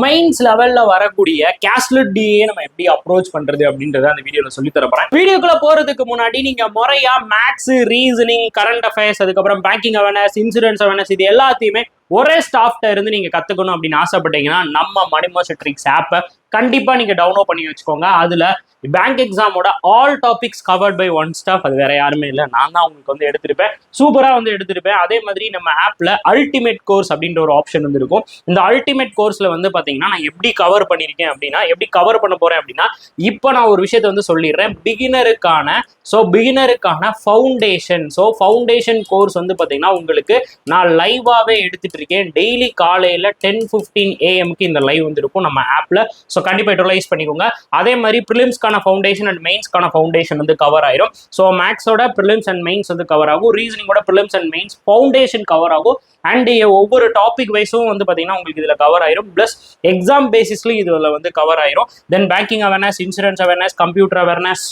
Mains லெவல்ல வரக்கூடிய கேஷ்லெட் DA நம்ம எப்படி அப்ரோச் பண்றது அப்படின்றத அந்த வீடியோல சொல்லி தரப்போறேன். வீடியோக்குள்ள போறதுக்கு முன்னாடி நீங்க முறையா மேக்ஸ், ரீசனிங், கரண்ட் அஃபேர்ஸ், அதுக்கப்புறம் பேங்கிங் அவேர்னஸ், இன்சூரன்ஸ் அவேர்னஸ் இது எல்லாத்தையுமே ஒரே ஸ்டாஃப்ட இருந்து நீங்க கத்துக்கணும் அப்படின்னு ஆசைப்பட்டீங்கன்னா நம்ம மணி மாஸ்டர் ட்ரிக்ஸ் ஆப்பை கண்டிப்பா நீங்க டவுன்லோட் பண்ணி வச்சுக்கோங்க. அதுல பேங்க் எக்ஸாமோட all topics covered by one staff. அது வேற யாருமே இல்லை, நான் தான் உங்களுக்கு வந்து எடுத்திருப்பேன், சூப்பரா வந்து எடுத்திருப்பேன். அதே மாதிரி நம்ம ஆப்ல அல்டிமேட் கோர்ஸ் அப்படின்ற ஒரு ஆப்ஷன் வந்து இருக்கும். இந்த அல்டிமேட் கோர்ஸ்ல வந்து பாத்தீங்கன்னா நான் எப்படி கவர் பண்ணிருக்கேன் அப்படின்னா, எப்படி கவர் பண்ண போறேன் அப்படின்னா, இப்போ நான் ஒரு விஷயத்த வந்து சொல்லிடுறேன். பிகினருக்கான ஃபவுண்டேஷன். ஃபவுண்டேஷன் கோர்ஸ் வந்து பாத்தீங்கன்னா உங்களுக்கு நான் லைவாவே எடுத்துட்டு இருக்கேன். டெய்லி காலையில 10:15 AM இந்த லைவ் வந்து இருக்கும் நம்ம ஆப்ல. ஸோ கண்டிப்பா யூட்டிலைஸ் பண்ணிக்கோங்க. அதே மாதிரி ப்ரிலிம்ஸ்க்கான ஃபவுண்டேஷன் அண்ட் மெயின்ஸ்க்கான ஃபவுண்டேஷன் வந்து கவர் ஆயிரும். ஸோ மேக்ஸோட ப்ரிலிம்ஸ் அண்ட் மெயின்ஸ் வந்து கவர் ஆகும், ரீசனிங்கோட prelims and mains foundation cover ஆகும். அண்ட் ஒவ்வொரு டாபிக் வைஸும் வந்து பார்த்தீங்கன்னா உங்களுக்கு இதில் கவர் ஆயிரும். ப்ளஸ் எக்ஸாம் பேசிஸ்லையும் இதில் வந்து கவர் ஆயிரும். Then banking awareness, insurance awareness, computer awareness,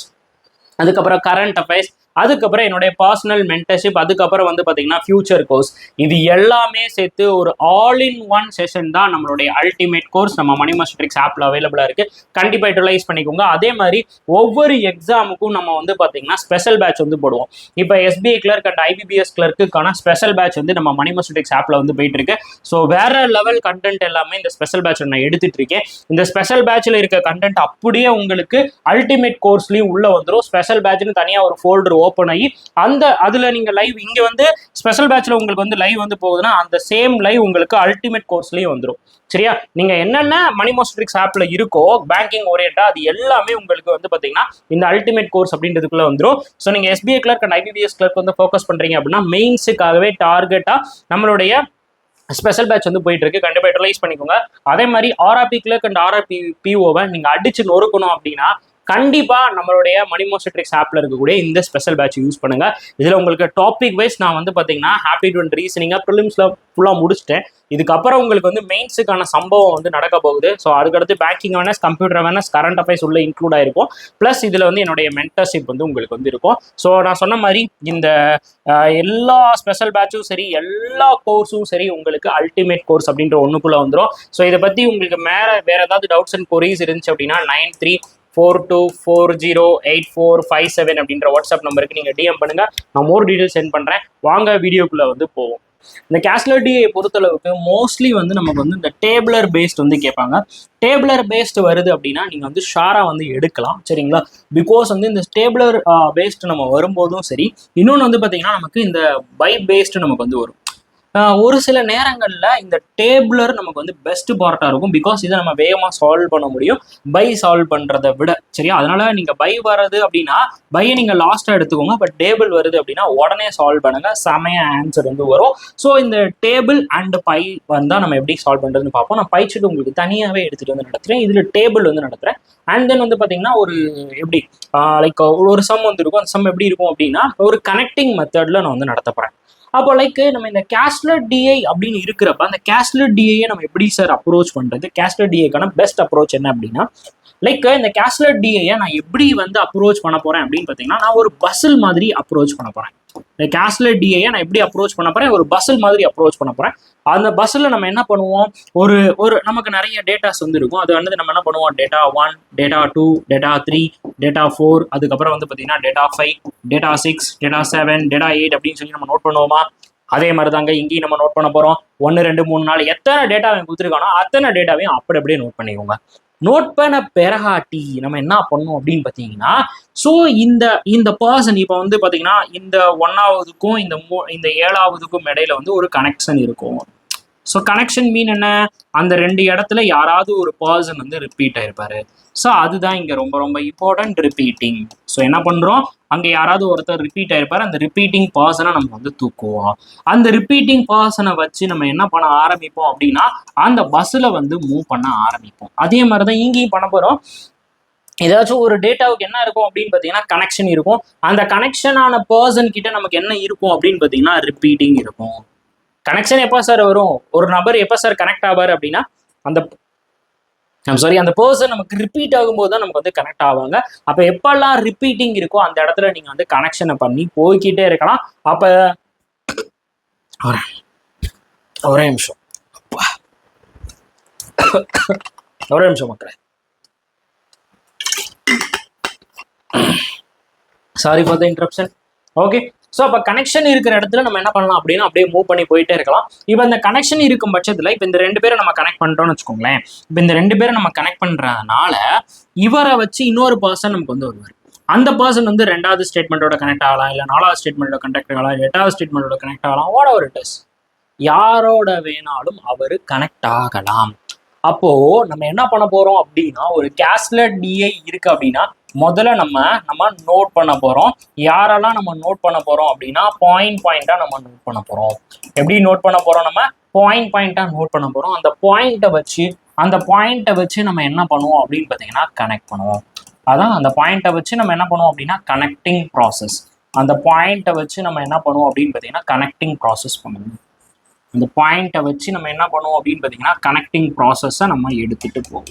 அதுக்கப்புறம் கரண்ட் அஃபேர்ஸ், அதுக்கப்புறம் என்னுடைய பர்சனல் மென்டர்ஷிப், அதுக்கப்புறம் வந்து பார்த்தீங்கன்னா ஃபியூச்சர் கோர்ஸ், இது எல்லாமே சேர்த்து ஒரு ஆல் இன் ஒன் செஷன் தான் நம்மளுடைய அல்டிமேட் கோர்ஸ் நம்ம மணி மாஸ்டர் ட்ரிக்ஸ் ஆப்ல அவைலபிளா இருக்கு. கண்டிப்பா யூட்டிலைஸ் பண்ணிக்கோங்க. அதே மாதிரி ஒவ்வொரு எக்ஸாமுக்கும் நம்ம வந்து பார்த்தீங்கன்னா ஸ்பெஷல் பேட்ச் வந்து போடுவோம். இப்போ SBI கிளர்க் அண்ட் IBPS கிளர்க்குக்கான ஸ்பெஷல் பேட்ச் வந்து நம்ம மணி மாஸ்டர் ட்ரிக்ஸ் ஆப்ல வந்து போயிட்டு இருக்கு. ஸோ வேற லெவல் கண்டென்ட் எல்லாமே இந்த ஸ்பெஷல் பேட்ச் நான் எடுத்துட்டு இருக்கேன். இந்த ஸ்பெஷல் பேட்ச்ல இருக்க கண்டென்ட் அப்படியே உங்களுக்கு அல்டிமேட் கோர்ஸ்லயும் உள்ள வந்துடும். ஸ்பெஷல் பேட்ச்னு தனியா ஒரு ஃபோல்டர் ஓப்பன் ஆகி அதுல நீங்க லைவ் இங்க வந்து ஸ்பெஷல் பேட்ச்ல உங்களுக்கு வந்து லைவ் வந்து போகுதுன்னா அந்த சேம் லைவ் உங்களுக்கு அல்டிமேட் கோர்ஸ்லயும் வந்துடும். சரியா? நீங்க என்னென்ன மணி மாஸ்டர் ட்ரிக்ஸ் ஆப்ல இருக்கோ பேங்கிங் ஓரியன்டா அது எல்லாமே உங்களுக்கு வந்து பாத்தீங்கன்னா இந்த அல்டிமேட் கோர்ஸ் அப்படின்றதுக்குள்ள வந்துடும். ஸோ நீங்க SBI clerk and IBPS clerk வந்து ஃபோக்கஸ் பண்றீங்க அப்படின்னா மெயின்ஸுக்காகவே டார்கெட்டா நம்மளுடைய ஸ்பெஷல் பேட்ச் வந்து போயிட்டு இருக்கு. கண்டிப்பா யூட்டிலைஸ் பண்ணிக்கோங்க. அதே மாதிரி RRP கிளர்க் அண்ட் RRP POவை நீங்க அடிச்சு நொறுக்கணும் அப்படின்னா கண்டிப்பா நம்மளுடைய மணி மாஸ்டர் ட்ரிக்ஸ் ஆப்ல இருக்கக்கூடிய இந்த ஸ்பெஷல் பேட்ச் யூஸ் பண்ணுங்க. இதுல உங்களுக்கு டாபிக் வைஸ் நான் வந்து பாத்தீங்கன்னா ஆப்டிடியூட், ரீசனிங்கா, ப்ரிலிம்ஸ்ல ஃபுல்லா முடிச்சிட்டேன். இதுக்கப்புறம் உங்களுக்கு வந்து மெயின்ஸுக்கான சம்பவம் வந்து நடக்க போகுது. ஸோ அதுக்கடுத்து banking awareness, computer awareness, current affairs உள்ள இன்க்ளூட் ஆயிருக்கும். பிளஸ் இதுல வந்து என்னுடைய மென்டர்ஷிப் வந்து உங்களுக்கு வந்து இருக்கும். ஸோ நான் சொன்ன மாதிரி இந்த எல்லா ஸ்பெஷல் பேட்சும் சரி, எல்லா கோர்ஸும் சரி உங்களுக்கு அல்டிமேட் கோர்ஸ் அப்படின்ற ஒண்ணுக்குள்ள வந்துடும். ஸோ இதை பத்தி உங்களுக்கு வேற ஏதாவது டவுட்ஸ் அண்ட் கொரீஸ் இருந்துச்சு அப்படின்னா 9342408457 அப்படின்ற வாட்ஸ்அப் நம்பருக்கு நீங்க DM பண்ணுங்க. நான் மோர் டீடைல்ஸ் சென்ட் பண்றேன். வாங்க வீடியோக்குள்ள வந்து போவோம். இந்த கேஷ்லெட் டிஏ பொறுத்தளவுக்கு மோஸ்ட்லி வந்து நமக்கு வந்து இந்த டேபிளர் பேஸ்ட் வந்து கேட்பாங்க. டேபிளர் பேஸ்ட் வருது அப்படின்னா நீங்க வந்து ஷாரா வந்து எடுக்கலாம். சரிங்களா? பிகாஸ் வந்து இந்த டேபிளர் பேஸ்ட் நம்ம வரும்போதும் சரி, இன்னொன்று வந்து பாத்தீங்கன்னா நமக்கு இந்த பை பேஸ்ட் நமக்கு வந்து வரும். ஒரு சில நேரங்களில் இந்த டேபிளர் நமக்கு வந்து பெஸ்ட் பார்ட்டாக இருக்கும். பிகாஸ் இதை நம்ம வேகமாக சால்வ் பண்ண முடியும் பை சால்வ் பண்ணுறதை விட. சரியா? அதனால நீங்கள் பை வர்றது அப்படின்னா பையை நீங்கள் லாஸ்ட்டாக எடுத்துக்கோங்க. பட் டேபிள் வருது அப்படின்னா உடனே சால்வ் பண்ணுங்க, செமைய ஆன்சர் வந்து வரும். ஸோ இந்த டேபிள் அண்ட் பை வந்தால் நம்ம எப்படி சால்வ் பண்ணுறதுன்னு பார்ப்போம். நான் பைச்சிட்டு உங்களுக்கு தனியாகவே எடுத்துகிட்டு வந்து நடத்துகிறேன். இதில் டேபிள் வந்து நடத்துகிறேன். அண்ட் தென் வந்து பார்த்தீங்கன்னா ஒரு எப்படி லைக் ஒரு சம் வந்து இருக்கும். அந்த சம் எப்படி இருக்கும் அப்படின்னா ஒரு கனெக்டிங் மெத்தடில் நான் வந்து நடத்த போகிறேன். அப்போ லைக் நம்ம இந்த கேஷ்லெட் டிஐ அப்படின்னு இருக்கிறப்ப அந்த கேஷ்லெட் டிஐயை நம்ம எப்படி சார் அப்ரோச் பண்றது? கேஷ்லெட் டிஐக்கான பெஸ்ட் அப்ரோச் என்ன அப்படின்னா, லைக் இந்த கேஷ்லெட் டிஐயை நான் எப்படி வந்து அப்ரோச் பண்ண போறேன் அப்படின்னு பார்த்தீங்கன்னா, நான் ஒரு பசில் மாதிரி அப்ரோச் பண்ண போறேன். இந்த கேஷ்லெட் டிஐயை நான் எப்படி அப்ரோச் பண்ண போறேன்? ஒரு பசில் மாதிரி அப்ரோச் பண்ண போறேன். அந்த பஸ்ஸில் நம்ம என்ன பண்ணுவோம், ஒரு நமக்கு நிறைய டேட்டாஸ் வந்து இருக்கும். அது வந்து நம்ம என்ன பண்ணுவோம், டேட்டா 1, டேட்டா 2, டேட்டா 3, டேட்டா 4, அதுக்கப்புறம் வந்து பார்த்தீங்கன்னா டேட்டா 5, டேட்டா 6, டேட்டா 7, டேட்டா 8 அப்படின்னு சொல்லி நம்ம நோட் பண்ணுவோமா? அதே மாதிரி தாங்க இங்கேயும் நம்ம நோட் பண்ண போறோம். 1, 2, 3, 4 எத்தனை டேட்டாவை கொடுத்துருக்கானோ அத்தனை டேட்டாவையும் அப்படியே நோட் பண்ணிக்கோங்க. நோட் பண்ண பெறகாட்டி நம்ம என்ன பண்ணணும் அப்படின்னு பார்த்தீங்கன்னா, ஸோ இந்த பர்சன் இப்போ வந்து பார்த்தீங்கன்னா இந்த 1ஆவதுக்கும் இந்த 7ஆவதுக்கும் இடையில வந்து ஒரு கனெக்ஷன் இருக்கும். ஸோ கனெக்ஷன் மீன் என்ன, அந்த 2 இடத்துல யாராவது ஒரு பர்சன் வந்து ரிப்பீட் ஆயிருப்பாரு. ஸோ அதுதான் இங்கே ரொம்ப ரொம்ப இம்பார்ட்டன்ட், ரிப்பீட்டிங். ஸோ என்ன பண்ணுறோம், அங்கே யாராவது ஒருத்தர் ரிப்பீட் ஆயிருப்பாரு. அந்த ரிப்பீட்டிங் பர்சனை நம்ம வந்து தூக்குவோம். அந்த ரிப்பீட்டிங் பர்சனை வச்சு நம்ம என்ன பண்ண ஆரம்பிப்போம் அப்படின்னா அந்த பஸ்ஸில் வந்து மூவ் பண்ண ஆரம்பிப்போம். அதே மாதிரி தான் இங்கேயும் பண்ண போகிறோம். ஏதாச்சும் ஒரு டேட்டாவுக்கு என்ன இருக்கும் அப்படின்னு பார்த்தீங்கன்னா கனெக்ஷன் இருக்கும். அந்த கனெக்ஷனான பர்சன் கிட்ட நமக்கு என்ன இருக்கும் அப்படின்னு பார்த்தீங்கன்னா ரிப்பீட்டிங் இருக்கும். கனெக்ஷன் எப்போ சார் வரும், ஒரு நபர் எப்போ சார் கனெக்ட் ஆவார் அப்படின்னா அந்த பர்சன் நமக்கு ரிப்பீட் ஆகும்போது தான் நமக்கு வந்து கனெக்ட் ஆவாங்க. அப்போ எப்பெல்லாம் ரிப்பீட்டிங் இருக்கோ அந்த இடத்துல நீங்க வந்து கனெக்ஷனை பண்ணி போய்கிட்டே இருக்கலாம். அப்ப ஒரே நிமிஷம் ஒரே நிமிஷம் மக்களே, sorry for the interruption. Okay, so அப்போ கனெக்ஷன் இருக்கிற இடத்துல நம்ம என்ன பண்ணலாம் அப்படின்னா அப்படியே மூவ் பண்ணி போயிட்டே இருக்கலாம். இப்போ இந்த கனெக்ஷன் இருக்கும் பட்சத்தில் இப்போ இந்த 2 பேரை நம்ம கனெக்ட் பண்ணிட்டோம்னு வச்சுக்கோங்களேன். இப்போ இந்த 2 பேரை நம்ம கனெக்ட் பண்ணுறதுனால இவரை வச்சு இன்னொரு பர்சன் நமக்கு வந்து வருவார். அந்த பர்சன் வந்து 2வது ஸ்டேட்மெண்ட்டோட கனெக்ட் ஆகலாம், இல்லை 4வது ஸ்டேட்மெண்ட்டோட கனெக்ட் ஆகலாம், 8வது ஸ்டேட்மெண்ட்டோட கனெக்ட் ஆகலாம், வாட் எவர் இட் இஸ், யாரோட வேணாலும் அவர் கனெக்ட் ஆகலாம். அப்போ நம்ம என்ன பண்ண போறோம் அப்படின்னா, ஒரு கேஸ்லெட் டிஐ இருக்கு அப்படின்னா முதல்ல நம்ம நோட் பண்ண போறோம். யாரெல்லாம் நம்ம நோட் பண்ண போறோம் அப்படின்னா பாயிண்டா நம்ம நோட் பண்ண போறோம். எப்படி நோட் பண்ண போறோம்? நம்ம பாயிண்டா நோட் பண்ண போறோம். அந்த பாயிண்ட்டை வச்சு நம்ம என்ன பண்ணுவோம் அப்படின்னு பார்த்தீங்கன்னா கனெக்ட் பண்ணுவோம். அதான் அந்த பாயிண்ட்டை வச்சு நம்ம என்ன பண்ணுவோம் அப்படின்னா கனெக்டிங் ப்ராசஸ். அந்த பாயிண்ட்டை வச்சு நம்ம என்ன பண்ணுவோம் அப்படின்னு பார்த்தீங்கன்னா கனெக்டிங் ப்ராசஸ் பண்ணுவோம். அந்த பாயிண்ட்டை வச்சு நம்ம என்ன பண்ணுவோம் அப்படின்னு பார்த்தீங்கன்னா கனெக்டிங் ப்ராசஸை நம்ம எடுத்துட்டு போவோம்.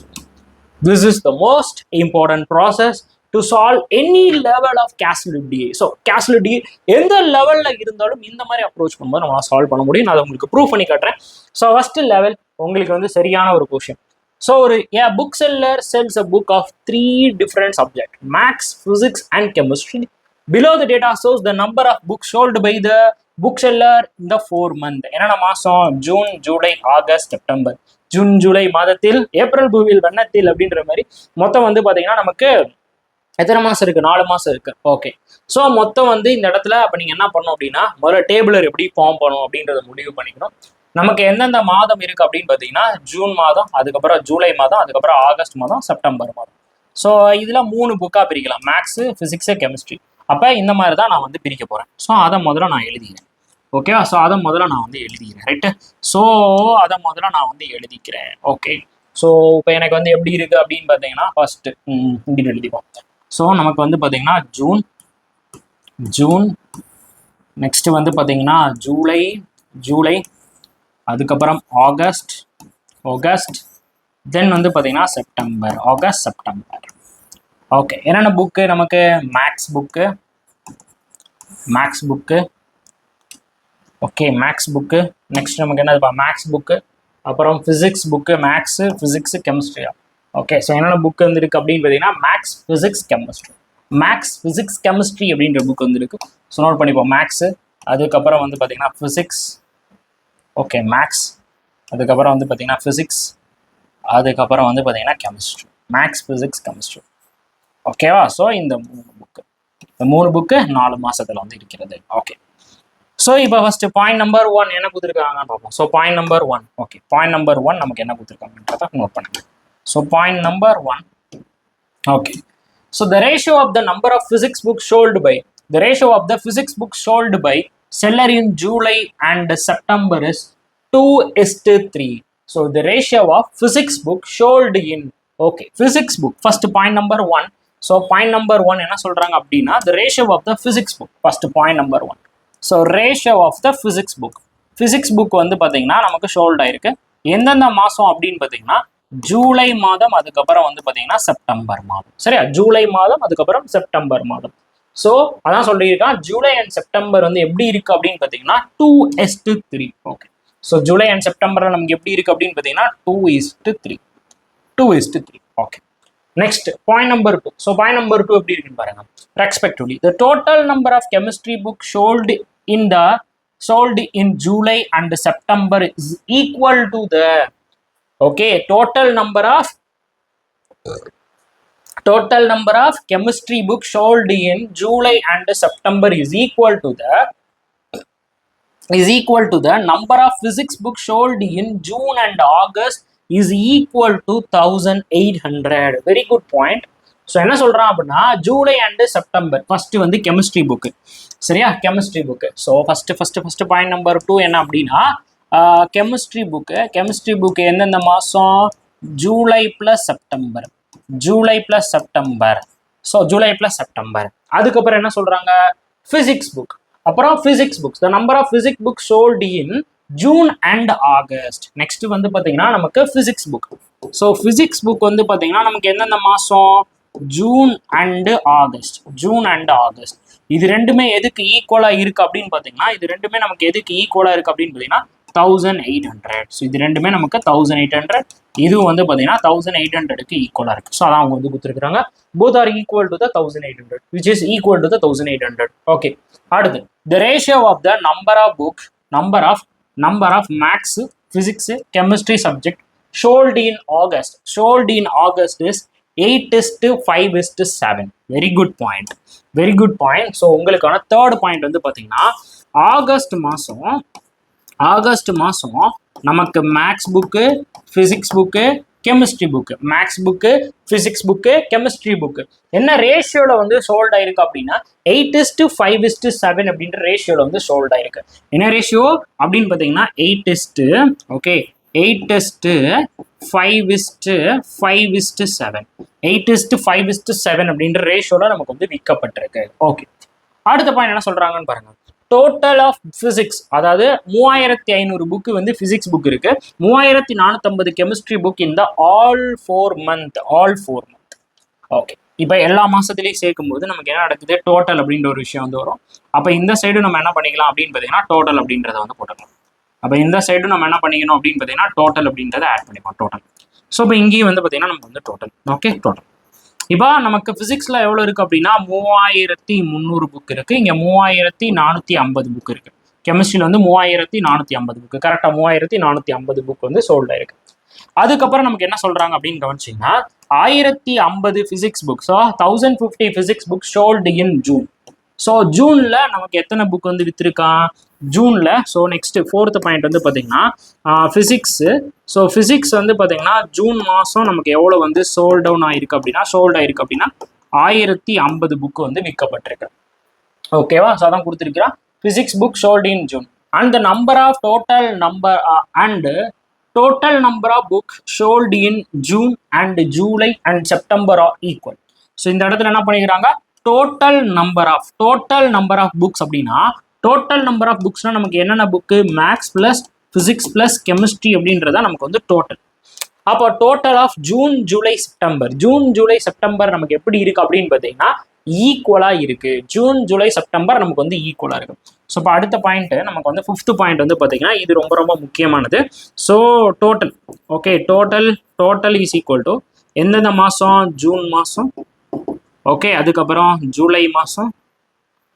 This is the most important process to solve any level of caselet DI. So caselet DI எந்த லெவலில் இருந்தாலும் இந்த மாதிரி அப்ரோச் பண்ணும்போது நம்மளால் சால்வ் பண்ண முடியும். நான் அதை உங்களுக்கு ப்ரூவ் பண்ணி காட்டுறேன். ஸோ ஃபர்ஸ்ட் லெவல் உங்களுக்கு வந்து சரியான ஒரு கொஷின். ஸோ ஒரு book seller sells a book of 3 different subjects, maths, physics and chemistry. Below the data shows the number of books sold by the bookseller in the 4 months. என்னென்ன மாதம்? June, July, August, September. June July மாதத்தில், April பூவில் வண்ணத்தில் அப்படின்ற மாதிரி மொத்தம் வந்து பார்த்தீங்கன்னா நமக்கு எத்தனை மாதம் இருக்குது? 4 மாதம் இருக்குது. ஓகே, ஸோ மொத்தம் வந்து இந்த இடத்துல அப்போ நீங்கள் என்ன பண்ணணும் அப்படின்னா முதல்ல டேபிளர் எப்படி ஃபார்ம் பண்ணணும் அப்படின்றத முடிவு பண்ணிக்கணும். நமக்கு எந்தெந்த மாதம் இருக்குது அப்படின்னு பார்த்தீங்கன்னா ஜூன் மாதம், அதுக்கப்புறம் ஜூலை மாதம், அதுக்கப்புறம் ஆகஸ்ட் மாதம், செப்டம்பர் மாதம். ஸோ இதில் 3 புக்காக பிரிக்கலாம், மேக்ஸு, ஃபிசிக்ஸு, கெமிஸ்ட்ரி. அப்போ இந்த மாதிரி தான் நான் வந்து பிரிக்க போகிறேன். ஸோ அதை முதல்ல நான் எழுதிக்கிறேன். ஓகேவா? ஸோ அதை முதல்ல நான் வந்து எழுதிக்கிறேன். ரைட்டு? ஸோ அதை முதல்ல நான் வந்து எழுதிக்கிறேன். ஓகே, ஸோ இப்போ எனக்கு வந்து எப்படி இருக்குது அப்படின்னு பார்த்தீங்கன்னா ஃபர்ஸ்ட்டு இப்படி எழுதிப்போம். ஸோ நமக்கு வந்து பார்த்தீங்கன்னா ஜூன், நெக்ஸ்ட்டு வந்து பார்த்தீங்கன்னா ஜூலை, அதுக்கப்புறம் ஆகஸ்ட், தென் வந்து பார்த்தீங்கன்னா செப்டம்பர், ஆகஸ்ட், செப்டம்பர். ஓகே, என்னென்ன புக்கு நமக்கு? Maths book, okay maths book. Next நமக்கு என்னதுப்பா? மேக்ஸ் புக்கு, அப்புறம் ஃபிசிக்ஸ் புக்கு, மேக்ஸு, ஃபிசிக்ஸு, கெமிஸ்ட்ரியா. ஓகே, ஸோ என்னென்ன புக் வந்துருக்கு அப்படின்னு பார்த்தீங்கன்னா மேக்ஸ், ஃபிசிக்ஸ், கெமிஸ்ட்ரி அப்படின்ற புக் வந்துருக்கு. ஸோ நோட் பண்ணிப்போம். மேக்ஸு, அதுக்கப்புறம் வந்து பார்த்தீங்கன்னா ஃபிசிக்ஸ், ஓகே மேக்ஸ், அதுக்கப்புறம் வந்து பார்த்தீங்கன்னா ஃபிசிக்ஸ், அதுக்கப்புறம் வந்து பார்த்தீங்கன்னா கெமிஸ்ட்ரி. Maths, physics, chemistry. ஓகேவா? ஸோ இந்த 3 புக்கு 4 மாதத்தில் வந்து இருக்கிறது. ஓகே, ஸோ இப்போ ஃபர்ஸ்ட் பாயிண்ட் நம்பர் 1 என்ன கொடுத்துருக்காங்கன்னு பார்ப்போம். So point number 1, okay, point number 1 நமக்கு என்ன கொடுத்துருக்காங்கன்றத நோட் பண்ணுங்க. So point number 1, okay, so the ratio of the number of physics book sold by seller in July and September is 2:3. So the ratio of physics book sold in, okay, physics book, first point number 1. So point number 1 என்ன சொல்றாங்க அப்படின்னா the ratio of the physics book, first point number 1. So ratio of the physics book வந்து பார்த்தீங்கன்னா நமக்கு sold ஆயிருக்கு. எந்தெந்த மாதம் அப்படின்னு பார்த்தீங்கன்னா ஜூலை மாதம், அதுக்கப்புறம் வந்து பார்த்தீங்கன்னா செப்டம்பர் மாதம். சரியா? ஜூலை மாதம், அதுக்கப்புறம் செப்டம்பர் மாதம். ஸோ அதான் சொல்லியிருக்கான், ஜூலை அண்ட் செப்டம்பர் வந்து எப்படி இருக்கு அப்படின்னு பார்த்தீங்கன்னா 2:3. ஓகே, ஸோ ஜூலை அண்ட் செப்டம்பரில் நமக்கு எப்படி இருக்கு அப்படின்னு பார்த்தீங்கன்னா 2:3. Okay, next point number 2. So point number 2 எப்படி இருக்குன்னு பாருங்க. Respectively the total number of chemistry book sold in July and September is equal to the, okay, total number of chemistry book sold in July and September is equal to the number of physics book sold in June and August is equal to 1800. Very good point. So என்ன சொல்கிறான் அப்படின்னா July and September first வந்து chemistry book. சரியா? Chemistry book. So first point number 2 என்ன அப்படின்னா chemistry book எந்தெந்த மாதம்? July plus September. So July plus September. அதுக்கப்புறம் என்ன சொல்கிறாங்க? Physics book. அப்புறம் physics books, the number of physics book sold in June and August. Next வந்து பார்த்தீங்கன்னா நமக்கு physics book. So physics book வந்து பார்த்தீங்கன்னா நமக்கு எந்தெந்த மாதம்? June and August. இது ரெண்டுமே எதுக்கு ஈக்குவலாக இருக்குது அப்படின்னு பார்த்தீங்கன்னா இது ரெண்டுமே நமக்கு எதுக்கு ஈக்குவலாக இருக்குது அப்படின்னு பார்த்தீங்கன்னா 1800. ஸோ இது ரெண்டுமே நமக்கு 1800. இதுவும் வந்து பார்த்தீங்கன்னா 1800க்கு ஈக்குவலாக இருக்குது. ஸோ அதான் அவங்க வந்து கொடுத்துருக்காங்க. Both are equal to the 1800, which is equal to the 1800. Okay, அடுத்து the ratio of the number of maths, physics, chemistry subject sold in August is 8:5:7. Very good point. So உங்களுக்கான தேர்ட் பாயிண்ட் வந்து பார்த்தீங்கன்னா August மாதம் நமக்கு maths book, physics book, chemistry book, maths book, physics book, chemistry book என்ன ரேஷியோவில் வந்து sold ஆயிருக்கு அப்படின்னா 8:5:7 அப்படின்ற ரேஷியோவில் வந்து சோல்ட் ஆயிருக்கு. என்ன ரேஷியோ அப்படின்னு பார்த்தீங்கன்னா 8:5:7 அப்படின்ற ரேஷியோவில் நமக்கு வந்து விற்கப்பட்டிருக்கு. ஓகே, அடுத்த பாயிண்ட் என்ன சொல்றாங்கன்னு பாருங்க. டோட்டல் ஆஃப் பிசிக்ஸ், அதாவது 3500 புக்கு வந்து பிசிக்ஸ் புக் இருக்கு, 3450 கெமிஸ்ட்ரி புக் இந்த ஆல் 4 month. ஓகே, இப்போ எல்லா மாசத்துலயும் சேர்க்கும் போது நமக்கு என்ன நடக்குது, டோட்டல் அப்படின்ற ஒரு விஷயம் வந்து வரும். அப்போ இந்த சைடு நம்ம என்ன பண்ணிக்கலாம் அப்படின்னு பார்த்தீங்கன்னா டோட்டல் அப்படின்றத வந்து போட்டுக்கலாம். அப்போ இந்த சைடு நம்ம என்ன பண்ணிக்கணும் அப்படின்னு பார்த்தீங்கன்னா டோட்டல் அப்படின்றத ஆட் பண்ணிக்கலாம், டோட்டல். ஸோ இப்போ இங்கேயும் வந்து பார்த்தீங்கன்னா நமக்கு வந்து டோட்டல். Okay, total. இப்போ நமக்கு பிசிக்ஸ்ல எவ்வளோ இருக்கு அப்படின்னா 3300 புக் இருக்கு, இங்க 3450 புக் இருக்கு. கெமிஸ்ட்ரியில வந்து 3450 புக், கரெக்டா 3450 புக் வந்து சோல்ட் ஆயிருக்கு. அதுக்கப்புறம் நமக்கு என்ன சொல்றாங்க அப்படின்னு கவனிச்சிங்கன்னா 1050 physics book, so 1050 physics book sold in June. So ஜூன்ல நமக்கு எத்தனை புக் வந்து வித்திருக்கான் ஜூன்ல. ஸோ நெக்ஸ்ட் ஃபோர்த் பாயிண்ட் வந்து பார்த்தீங்கன்னா ஃபிசிக்ஸ். ஸோ ஃபிசிக்ஸ் வந்து பார்த்தீங்கன்னா ஜூன் மாதம் நமக்கு எவ்வளோ வந்து சோல்ட் ஆயிருக்கு அப்படின்னா 1050 புக் வந்து விற்கப்பட்டிருக்கு. ஓகேவா? ஸோ அதான் கொடுத்துருக்கிறான் physics book sold in June. And total number of book sold in June and July and September are equal. So இந்த இடத்துல என்ன பண்ணிக்கிறாங்க, டோட்டல் நம்பர் ஆஃப் புக்ஸ் அப்படின்னா டோட்டல் நம்பர் ஆஃப் புக்ஸ்னா நமக்கு என்னென்ன book, maths plus physics plus chemistry அப்படின்றத நமக்கு வந்து டோட்டல். அப்போ total of June July September நமக்கு எப்படி இருக்கு அப்படின்னு பார்த்தீங்கன்னா ஈக்குவலா இருக்கு. ஜூன் ஜூலை செப்டம்பர் நமக்கு வந்து ஈக்குவலா இருக்கு. ஸோ இப்போ அடுத்த பாயிண்ட் நமக்கு வந்து 5th பாயிண்ட் வந்து பார்த்தீங்கன்னா இது ரொம்ப ரொம்ப முக்கியமானது. So total. Okay, total is equal to எந்தெந்த மாதம், ஜூன் மாதம், ஓகே, அதுக்கப்புறம் ஜூலை மாதம்,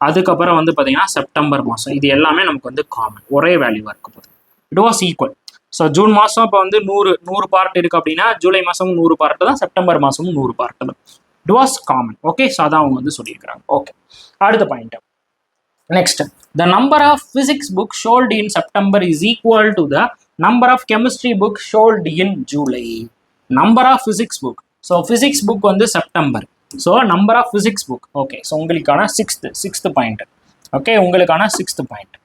அதுக்கப்புறம் வந்து பார்த்தீங்கன்னா செப்டம்பர் மாதம். இது எல்லாமே நமக்கு வந்து காமன், ஒரே வேல்யூவாக இருக்க போகுது. It was equal. So June மாதம் இப்போ வந்து 100 பார்ட் இருக்கு அப்படின்னா ஜூலை மாதமும் 100 பார்ட் தான், செப்டம்பர் மாதமும் 100 பார்ட் தான். It was common. Okay, so அதான் அவங்க வந்து சொல்லியிருக்கிறாங்க. ஓகே, அடுத்த point. Next, the number of physics book sold in September is equal to the number of chemistry book sold in July. Number of physics book, so physics book வந்து September, so number of physics book. Okay, so உங்களுக்கான sixth point. Okay, உங்களுக்கான sixth point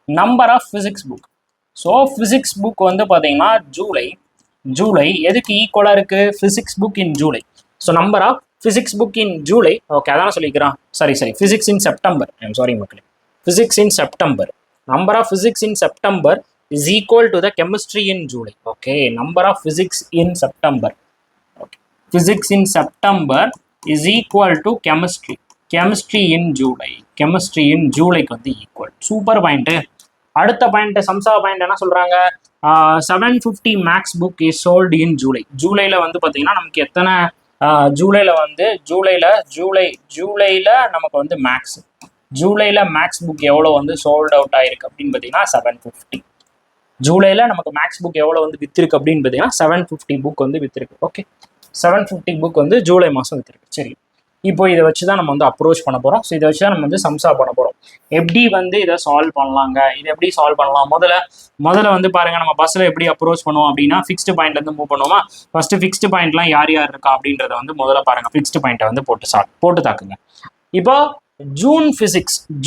number of physics book. So physics book வந்து பார்த்தீங்கன்னா July எதுக்கு ஈக்குவலாக இருக்கு, physics book in July. So number of physics book in July, okay அதான் சொல்லிக்கிறான். சரி பிசிக்ஸ் இன் செப்டம்பர், சாரி மக்களே, physics in September, number of physics in September is equal to the chemistry in July. Okay, number of physics in September, physics in September is equal to chemistry in July வந்து equal. Super point. அடுத்த point சம்சா point என்ன சொல்றாங்க, 750 maths book is sold in ஜூலைல வந்து பாத்தீங்கன்னா நமக்கு எத்தனை, ஜூலைல நமக்கு வந்து ஜூலைல மேக்ஸ் புக் எவ்வளோ வந்து சோல்ட் அவுட் ஆயிருக்கு அப்படின்னு பார்த்தீங்கன்னா 750. ஜூலைல நமக்கு மேக்ஸ் புக் எவ்வளோ வந்து வித்திருக்கு அப்படின்னு பார்த்தீங்கன்னா 750 புக் வந்து வித்திருக்கு. ஓகே, 750 புக் வந்து ஜூலை மாதம் வித்திருக்கு. சரி, இப்போ இதை வச்சு தான் நம்ம வந்து அப்ரோச் பண்ண போகிறோம். ஸோ இதை வச்சு தான் நம்ம வந்து சம்சா பண்ண போகிறோம். எப்படி வந்து இதை சால்வ் பண்ணலாங்க, இதை எப்படி சால்வ் பண்ணலாம், முதல்ல வந்து பாருங்க, நம்ம பஸ்ஸில் எப்படி அப்ரோச் பண்ணுவோம் அப்படின்னா ஃபிக்ஸ்டு பாயிண்ட்லேருந்து மூவ் பண்ணுவோமா. ஃபர்ஸ்ட் ஃபிக்ஸ்டு பாயிண்ட்லாம் யார் இருக்கா அப்படின்றத வந்து முதல்ல பாருங்க, ஃபிக்ஸ்டு பாயிண்ட்டை வந்து போட்டு தாக்குங்க. இப்போ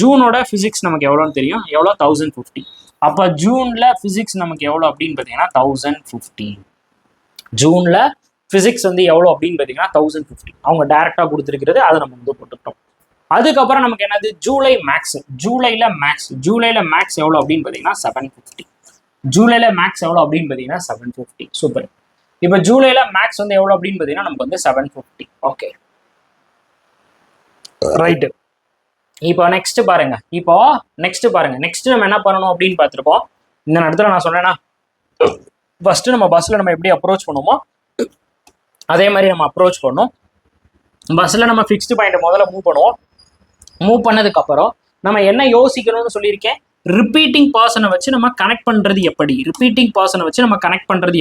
ஜூனோட ஃபிசிக்ஸ் நமக்கு எவ்வளோன்னு தெரியும், எவ்வளோ 1050. அப்போ ஜூனில் ஃபிசிக்ஸ் நமக்கு எவ்வளோ அப்படின்னு பார்த்தீங்கன்னா 1050. ஜூனில் ஃபிசிக்ஸ் வந்து எவ்வளோ அப்படின்னு பார்த்தீங்கன்னா 1050. அவங்க டைரெக்டாக கொடுத்துருக்கிறது, அதை நம்ம வந்து போட்டுட்டோம். அதுக்கப்புறம் நமக்கு என்னது, ஜூலைல மேக்ஸ் எவ்வளோ அப்படின்னு பார்த்தீங்கன்னா 750. ஜூலைல மேக்ஸ் எவ்வளோ அப்படின்னு பார்த்தீங்கன்னா 750. சூப்பர். இப்போ ஜூலைல மேக்ஸ் வந்து எவ்வளோ அப்படின்னு பார்த்தீங்கன்னா நமக்கு வந்து 750. Okay, right. இப்போ நெக்ஸ்ட் பாருங்க, நெக்ஸ்ட் நம்ம என்ன பண்ணணும் அப்படின்னு பார்த்துருப்போம். இந்த இடத்துல நான் சொன்னேன்னா ஃபர்ஸ்ட் நம்ம பஸ்ல நம்ம எப்படி அப்ரோச் பண்ணுவோமோ அதே மாதிரி நம்ம அப்ரோச் பண்ணோம். பஸ்ல நம்ம ஃபிக்ஸ்டு பாயிண்ட் முதல்ல மூவ் பண்ணுவோம். மூவ் பண்ணதுக்கு அப்புறம் நம்ம என்ன யோசிக்கணும்னு சொல்லியிருக்கேன், ரிப்பீட்டிங் பர்சனை வச்சு நம்ம கனெக்ட் பண்றது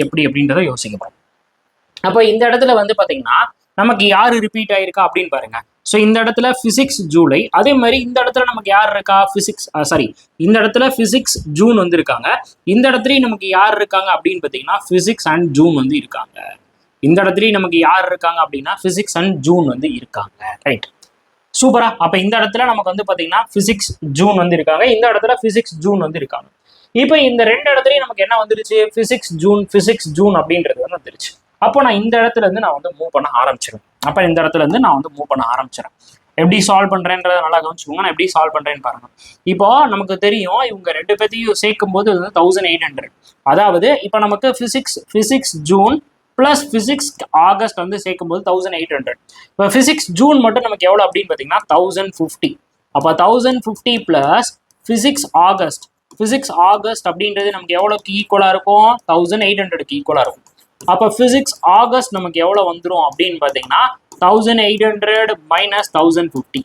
எப்படி, அப்படின்றத யோசிக்கப்படும். அப்போ இந்த இடத்துல வந்து பாத்தீங்கன்னா நமக்கு யாரு ரிப்பீட் ஆயிருக்கா அப்படின்னு பாருங்க. ஸோ இந்த இடத்துல பிசிக்ஸ் ஜூலை, அதே மாதிரி இந்த இடத்துல நமக்கு யார் இருக்கா, இந்த இடத்துல பிசிக்ஸ் ஜூன் வந்து இருக்காங்க. இந்த இடத்துலயும் நமக்கு யார் இருக்காங்க அப்படின்னு பாத்தீங்கன்னா பிசிக்ஸ் அண்ட் ஜூன் வந்து இருக்காங்க. இந்த இடத்துலயும் நமக்கு யார் இருக்காங்க அப்படின்னா பிசிக்ஸ் அண்ட் ஜூன் வந்து இருக்காங்க. ரைட், சூப்பரா. அப்ப இந்த இடத்துல நமக்கு வந்து பாத்தீங்கன்னா பிசிக்ஸ் ஜூன் வந்து இருக்காங்க, இந்த இடத்துல பிசிக்ஸ் ஜூன் வந்து இருக்காங்க. இப்போ இந்த ரெண்டு இடத்துலயும் நமக்கு என்ன வந்துருச்சு, பிசிக்ஸ் ஜூன் அப்படின்றது வந்து வந்துருச்சு. அப்போ நான் இந்த இடத்துல இருந்து நான் வந்து மூவ் பண்ண ஆரம்பிச்சிடும். எப்படி சால்வ் பண்றேன்றத நல்லா கவனிச்சுக்கோங்க. நான் எப்படி சால்வ் பண்றேன்னு பாருங்க. இப்போ நமக்கு தெரியும் இவங்க ரெண்டு பேர்த்தையும் சேர்க்கும் போது வந்து 1800. அதாவது இப்போ நமக்கு physics June plus physics August வந்து சேர்க்கும் போது 1800. இப்போ பிசிக்ஸ் ஜூன் மட்டும் நமக்கு எவ்வளோ அப்படின்னு பார்த்தீங்கன்னா 1050. அப்போ 1050 பிளஸ் பிசிக்ஸ் ஆகஸ்ட் அப்படின்றது நமக்கு எவ்வளோக்கு ஈக்குவலாக இருக்கும், 1800க்கு ஈக்குவலாக இருக்கும். அப்போ பிசிக்ஸ் ஆகஸ்ட் நமக்கு எவ்வளோ வந்துடும் அப்படின்னு பார்த்தீங்கன்னா 1800 மைனஸ் 1050.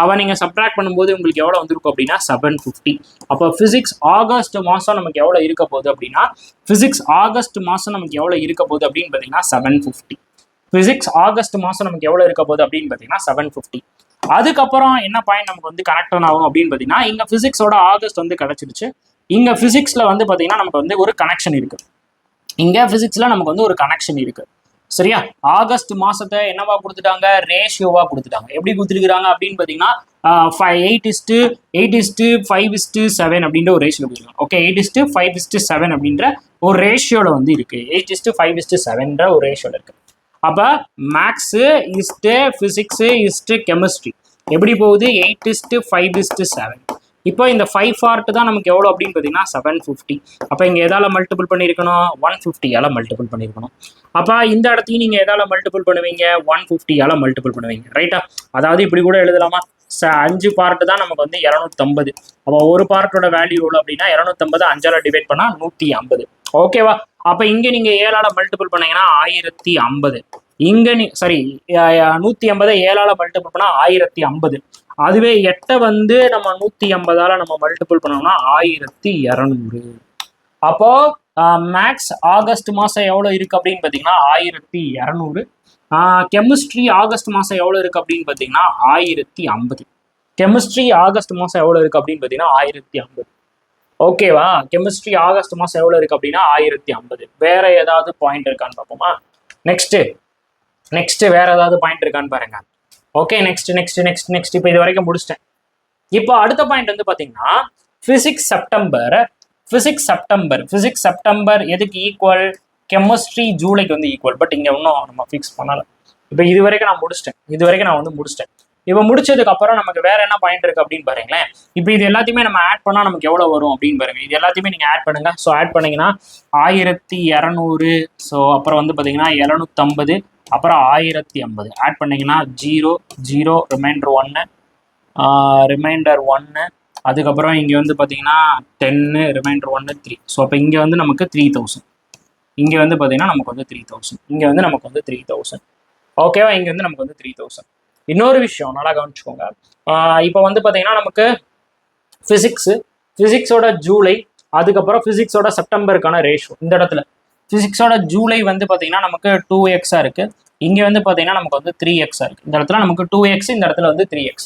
அவன் நீங்கள் சப்ட்ராக்ட் பண்ணும்போது உங்களுக்கு எவ்வளோ வந்திருக்கும் அப்படின்னா 750. அப்போ பிசிக்ஸ் ஆகஸ்ட் மாதம் நமக்கு எவ்வளோ இருக்க போகுது அப்படின்னா பார்த்தீங்கன்னா 750. பிசிக்ஸ் ஆகஸ்ட் மாதம் நமக்கு எவ்வளோ இருக்க போகுது அப்படின்னு பார்த்தீங்கன்னா 750. அதுக்கப்புறம் என்ன பாயிண்ட் நமக்கு வந்து கனெக்ட் ஆகும் அப்படின்னு பார்த்தீங்கன்னா இங்கே பிசிக்ஸோட ஆகஸ்ட் வந்து கிடைச்சிருச்சு. இங்கே பிசிக்ஸில் வந்து பார்த்தீங்கன்னா நமக்கு வந்து ஒரு கனெக்ஷன் இருக்கு. சரியா, ஆகஸ்ட் மாசத்தை என்னவா கொடுத்துட்டாங்க, ரேஷியோவா கொடுத்துட்டாங்க. எப்படி கொடுத்துருக்காங்க அப்படின்னு பார்த்தீங்கன்னா 8:5:7 அப்படின்ற ஒரு ரேஷியோ கொடுத்துருக்காங்க. ஓகே, 8:5:7 அப்படின்ற ஒரு ரேஷியோல வந்து இருக்கு. 8:5:7 ஒரு ரேஷியோல இருக்கு. அப்போ maths is to physics is to chemistry எப்படி போகுது, 8:5:7. இப்போ இந்த 5 பார்ட் தான் நமக்கு எவ்வளோ அப்படின்னு பார்த்தீங்கன்னா 750. அப்போ இங்கே எதால மல்டிபிள் பண்ணியிருக்கணும், 150ஆல மல்டிபிள் பண்ணியிருக்கணும். அப்போ இந்த இடத்தையும் நீங்கள் எதால மல்டிபிள் பண்ணுவீங்க, 150ஆல மல்டிபிள் பண்ணுவீங்க. ரைட்டா, அதாவது இப்படி கூட எழுதலாமா, 5 பார்ட் தான் நமக்கு வந்து 250. அப்போ ஒரு பார்ட்டோட வேல்யூ எவ்வளோ அப்படின்னா 250 5ஆல டிவைட் பண்ணால் 150. ஓகேவா, அப்போ இங்கே நீங்கள் 7ஆல மல்டிபிள் பண்ணீங்கன்னா 1050. இங்கே 150 7ஆல மல்டிபிள் பண்ணால் 1050. அதுவே 8 வந்து நம்ம 150ஆல நம்ம மல்டிபிள் பண்ணோம்னா 1200. அப்போ மேக்ஸ் ஆகஸ்ட் மாதம் எவ்வளோ இருக்கு அப்படின்னு பார்த்தீங்கன்னா 1200. கெமிஸ்ட்ரி ஆகஸ்ட் மாதம் எவ்வளோ இருக்கு அப்படின்னு பார்த்தீங்கன்னா 1050. ஓகேவா, கெமிஸ்ட்ரி ஆகஸ்ட் மாதம் எவ்வளோ இருக்கு அப்படின்னா 1050. வேற ஏதாவது பாயிண்ட் இருக்கான்னு பார்ப்போமா. நெக்ஸ்ட் வேற ஏதாவது பாயிண்ட் இருக்கான்னு பாருங்க. ஓகே, நெக்ஸ்ட் இப்போ இது வரைக்கும் முடிச்சிட்டேன். இப்போ அடுத்த பாயிண்ட் வந்து பார்த்தீங்கன்னா பிசிக்ஸ் செப்டம்பர் எதுக்கு ஈக்குவல், கெமிஸ்ட்ரி ஜூலைக்கு வந்து ஈக்குவல். பட் இங்கே இன்னும் நம்ம ஃபிக்ஸ் பண்ணலை. இப்போ இது வரைக்கும் நான் முடிச்சிட்டேன். இப்போ முடிச்சதுக்கு அப்புறம் நமக்கு வேற என்ன பாயிண்ட் இருக்கு அப்படின்னு பாருங்களேன். இப்போ இது எல்லாத்தையுமே நம்ம ஆட் பண்ணா நமக்கு எவ்வளவு வரும் அப்படின்னு பாருங்க. இது எல்லாத்தையுமே நீங்க ஆட் பண்ணுங்க. ஸோ ஆட் பண்ணீங்கன்னா 1200. ஸோ அப்புறம் வந்து பாத்தீங்கன்னா 750, அப்புறம் 1050 ஆட் பண்ணீங்கன்னா 0 ரிமைண்டர் 1. அதுக்கப்புறம் இங்கே வந்து பார்த்தீங்கன்னா 10 ரிமைண்டர் 1 3. ஸோ அப்போ இங்கே வந்து நமக்கு 3000. இங்கே வந்து பார்த்தீங்கன்னா நமக்கு வந்து 3000. ஓகேவா, இங்கே வந்து நமக்கு வந்து 3000. இன்னொரு விஷயம் நல்லா கவனிச்சுக்கோங்க. இப்போ வந்து பார்த்தீங்கன்னா நமக்கு ஃபிசிக்ஸோட ஜூலை, அதுக்கப்புறம் ஃபிசிக்ஸோட செப்டம்பருக்கான ரேஷியோ. இந்த இடத்துல ஃபிசிக்ஸோட ஜூலை வந்து பார்த்தீங்கன்னா நமக்கு 2x இருக்கு. இங்கே வந்து பார்த்தீங்கன்னா நமக்கு வந்து 3x இருக்கு. இந்த இடத்துல நமக்கு 2x, இந்த இடத்துல வந்து 3x.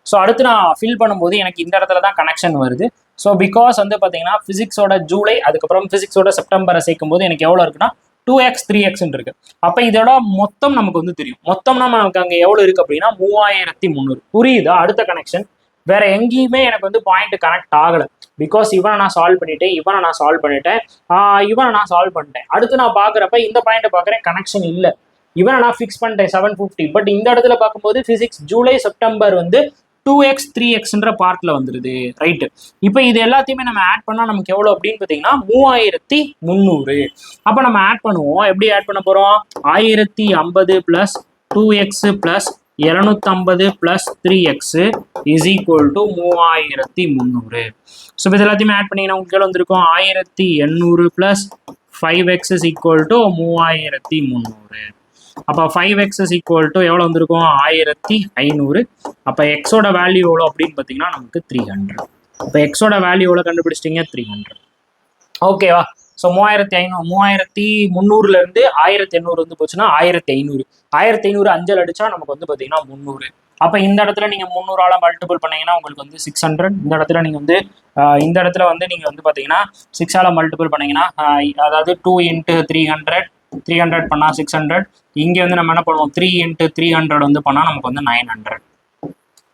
ஸோ அடுத்து நான் ஃபில் பண்ணும்போது எனக்கு இந்த இடத்துல தான் கனெக்ஷன் வருது. ஸோ பிகாஸ் வந்து பார்த்தீங்கன்னா ஃபிசிக்ஸோட ஜூலை அதுக்கப்புறம் ஃபிசிக்ஸோட செப்டம்பரை சேர்க்கும் போது எனக்கு எவ்வளோ இருக்குன்னா 2x 3x இருக்கு. அப்போ இதோட மொத்தம் நமக்கு வந்து தெரியும். மொத்தம்னா நமக்கு அங்கே எவ்வளோ இருக்கு அப்படின்னா 3300. புரியுதா? அடுத்த கனெக்ஷன் வேற எங்கேயுமே எனக்கு வந்து பாயிண்ட் கனெக்ட் ஆகலை. பிகாஸ் இவனை நான் சால்வ் பண்ணிட்டேன், இவனை நான் சால்வ் பண்ணிட்டேன். அடுத்து நான் பார்க்குறப்ப இந்த பாயிண்ட் பார்க்குறேன், கனெக்ஷன் இல்லை. இவனை நான் ஃபிக்ஸ் பண்ணிட்டேன் 750. பட் இந்த இடத்துல பார்க்கும்போது ஃபிசிக்ஸ் ஜூலை செப்டம்பர் வந்து 2x 3xன்ற பார்ட்ல வந்துருது. ரைட்டு, இப்போ இது எல்லாத்தையுமே நம்ம ஆட் பண்ணா நமக்கு எவ்வளோ அப்படின்னு பார்த்தீங்கன்னா 3300. அப்போ நம்ம ஆட் பண்ணுவோம். எப்படி ஆட் பண்ண போறோம்? 1050 plus 2x plus 750 + 3x is equal to 3300. So இது எல்லாத்தையுமே ஆட் பண்ணிங்கன்னா உங்களுக்கு வந்திருக்கும் 1800 + 5x இஸ் ஈக்குவல் டு 3300. அப்போ 5x இஸ் ஈக்குவல் டு எவ்வளோ வந்திருக்கும் 1500. அப்போ எக்ஸோட வேல்யூ எவ்வளோ அப்படின்னு பார்த்தீங்கன்னா நமக்கு 300. அப்போ எக்ஸோட வேல்யூ எவ்வளோ கண்டுபிடிச்சிட்டிங்க 300. ஓகேவா? ஸோ 3300 இருந்து 1800 வந்து போச்சுன்னா 1500. 1500 அஞ்சல் அடிச்சா நமக்கு வந்து பார்த்தீங்கன்னா 300. அப்போ இந்த இடத்துல நீங்கள் 300ஆல மல்டிபிள் பண்ணீங்கன்னா உங்களுக்கு வந்து 600. இந்த இடத்துல நீங்கள் வந்து இந்த இடத்துல வந்து நீங்கள் வந்து பார்த்தீங்கன்னா 6ஆல மல்டிபிள் பண்ணீங்கன்னா அதாவது 2 × 300 300 பண்ணால் 600. இங்கே வந்து நம்ம என்ன பண்ணுவோம் 3 × 300 வந்து பண்ணால் நமக்கு வந்து 900.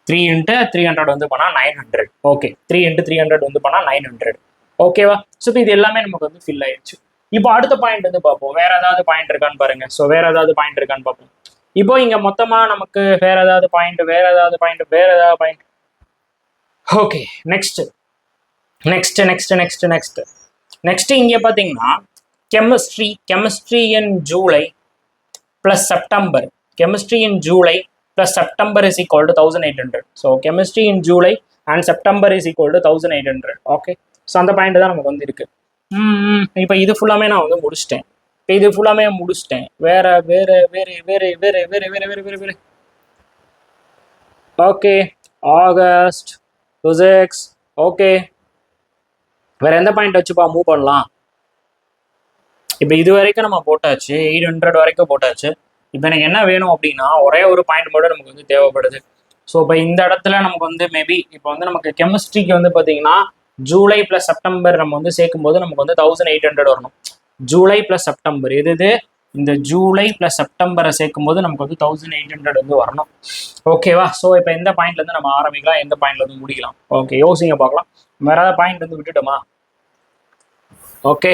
3 × 300 வந்து பண்ணால் 900. ஓகே, 3 × 300 வந்து பண்ணால் 900. ஓகேவா? ஸோ இது எல்லாமே நமக்கு வந்து ஃபில் ஆயிடுச்சு. இப்போ அடுத்த பாயிண்ட் வந்து பார்ப்போம். வேற ஏதாவது பாயிண்ட் இருக்கான்னு பாருங்க. ஸோ வேற ஏதாவது பாயிண்ட் இருக்கான்னு பார்ப்போம். இப்போ இங்க மொத்தமா நமக்கு வேற ஏதாவது பாயிண்ட். ஓகே, நெக்ஸ்ட் இங்க பாத்தீங்கன்னா chemistry in July plus September. Chemistry in July plus September is equal to 1800. So chemistry in July and September is equal to 1800. Okay, so அந்த பாயிண்ட் தான் நமக்கு வந்து இருக்கு. இப்போ இது ஃபுல்லாமே நான் வந்து முடிச்சிட்டேன். வேற ஓகே, ஆகஸ்ட் பிசிக்ஸ். ஓகே, வேற எந்த பாயிண்ட் வச்சுப்பா மூவ் பண்ணலாம்? இப்போ இது வரைக்கும் நம்ம போட்டாச்சு, 800 வரைக்கும் போட்டாச்சு. இப்போ எனக்கு என்ன வேணும் அப்படின்னா ஒரே ஒரு பாயிண்ட் மட்டும் நமக்கு வந்து தேவைப்படுது. ஸோ இப்போ இந்த இடத்துல நமக்கு வந்து மேபி இப்போ வந்து நமக்கு கெமிஸ்ட்ரிக்கு வந்து பார்த்தீங்கன்னா ஜூலை + செப்டம்பர் நம்ம வந்து சேர்க்கும் போது நமக்கு வந்து 1800 வரணும். ஜூலை + செப்டம்பர் இது இந்த ஜூலை + செப்டம்பரை சேர்க்கும் போது நமக்கு வந்து 1800 வந்து வரணும். ஓகேவா? ஸோ இப்போ எந்த பாயிண்ட்ல இருந்து நம்ம ஆரம்பிக்கலாம், எந்த பாயிண்ட்ல இருந்து முடிக்கலாம்? ஓகே, யோசிங்க பார்க்கலாம். வேற ஏதாவது பாயிண்ட் வந்து விட்டுட்டோமா? ஓகே,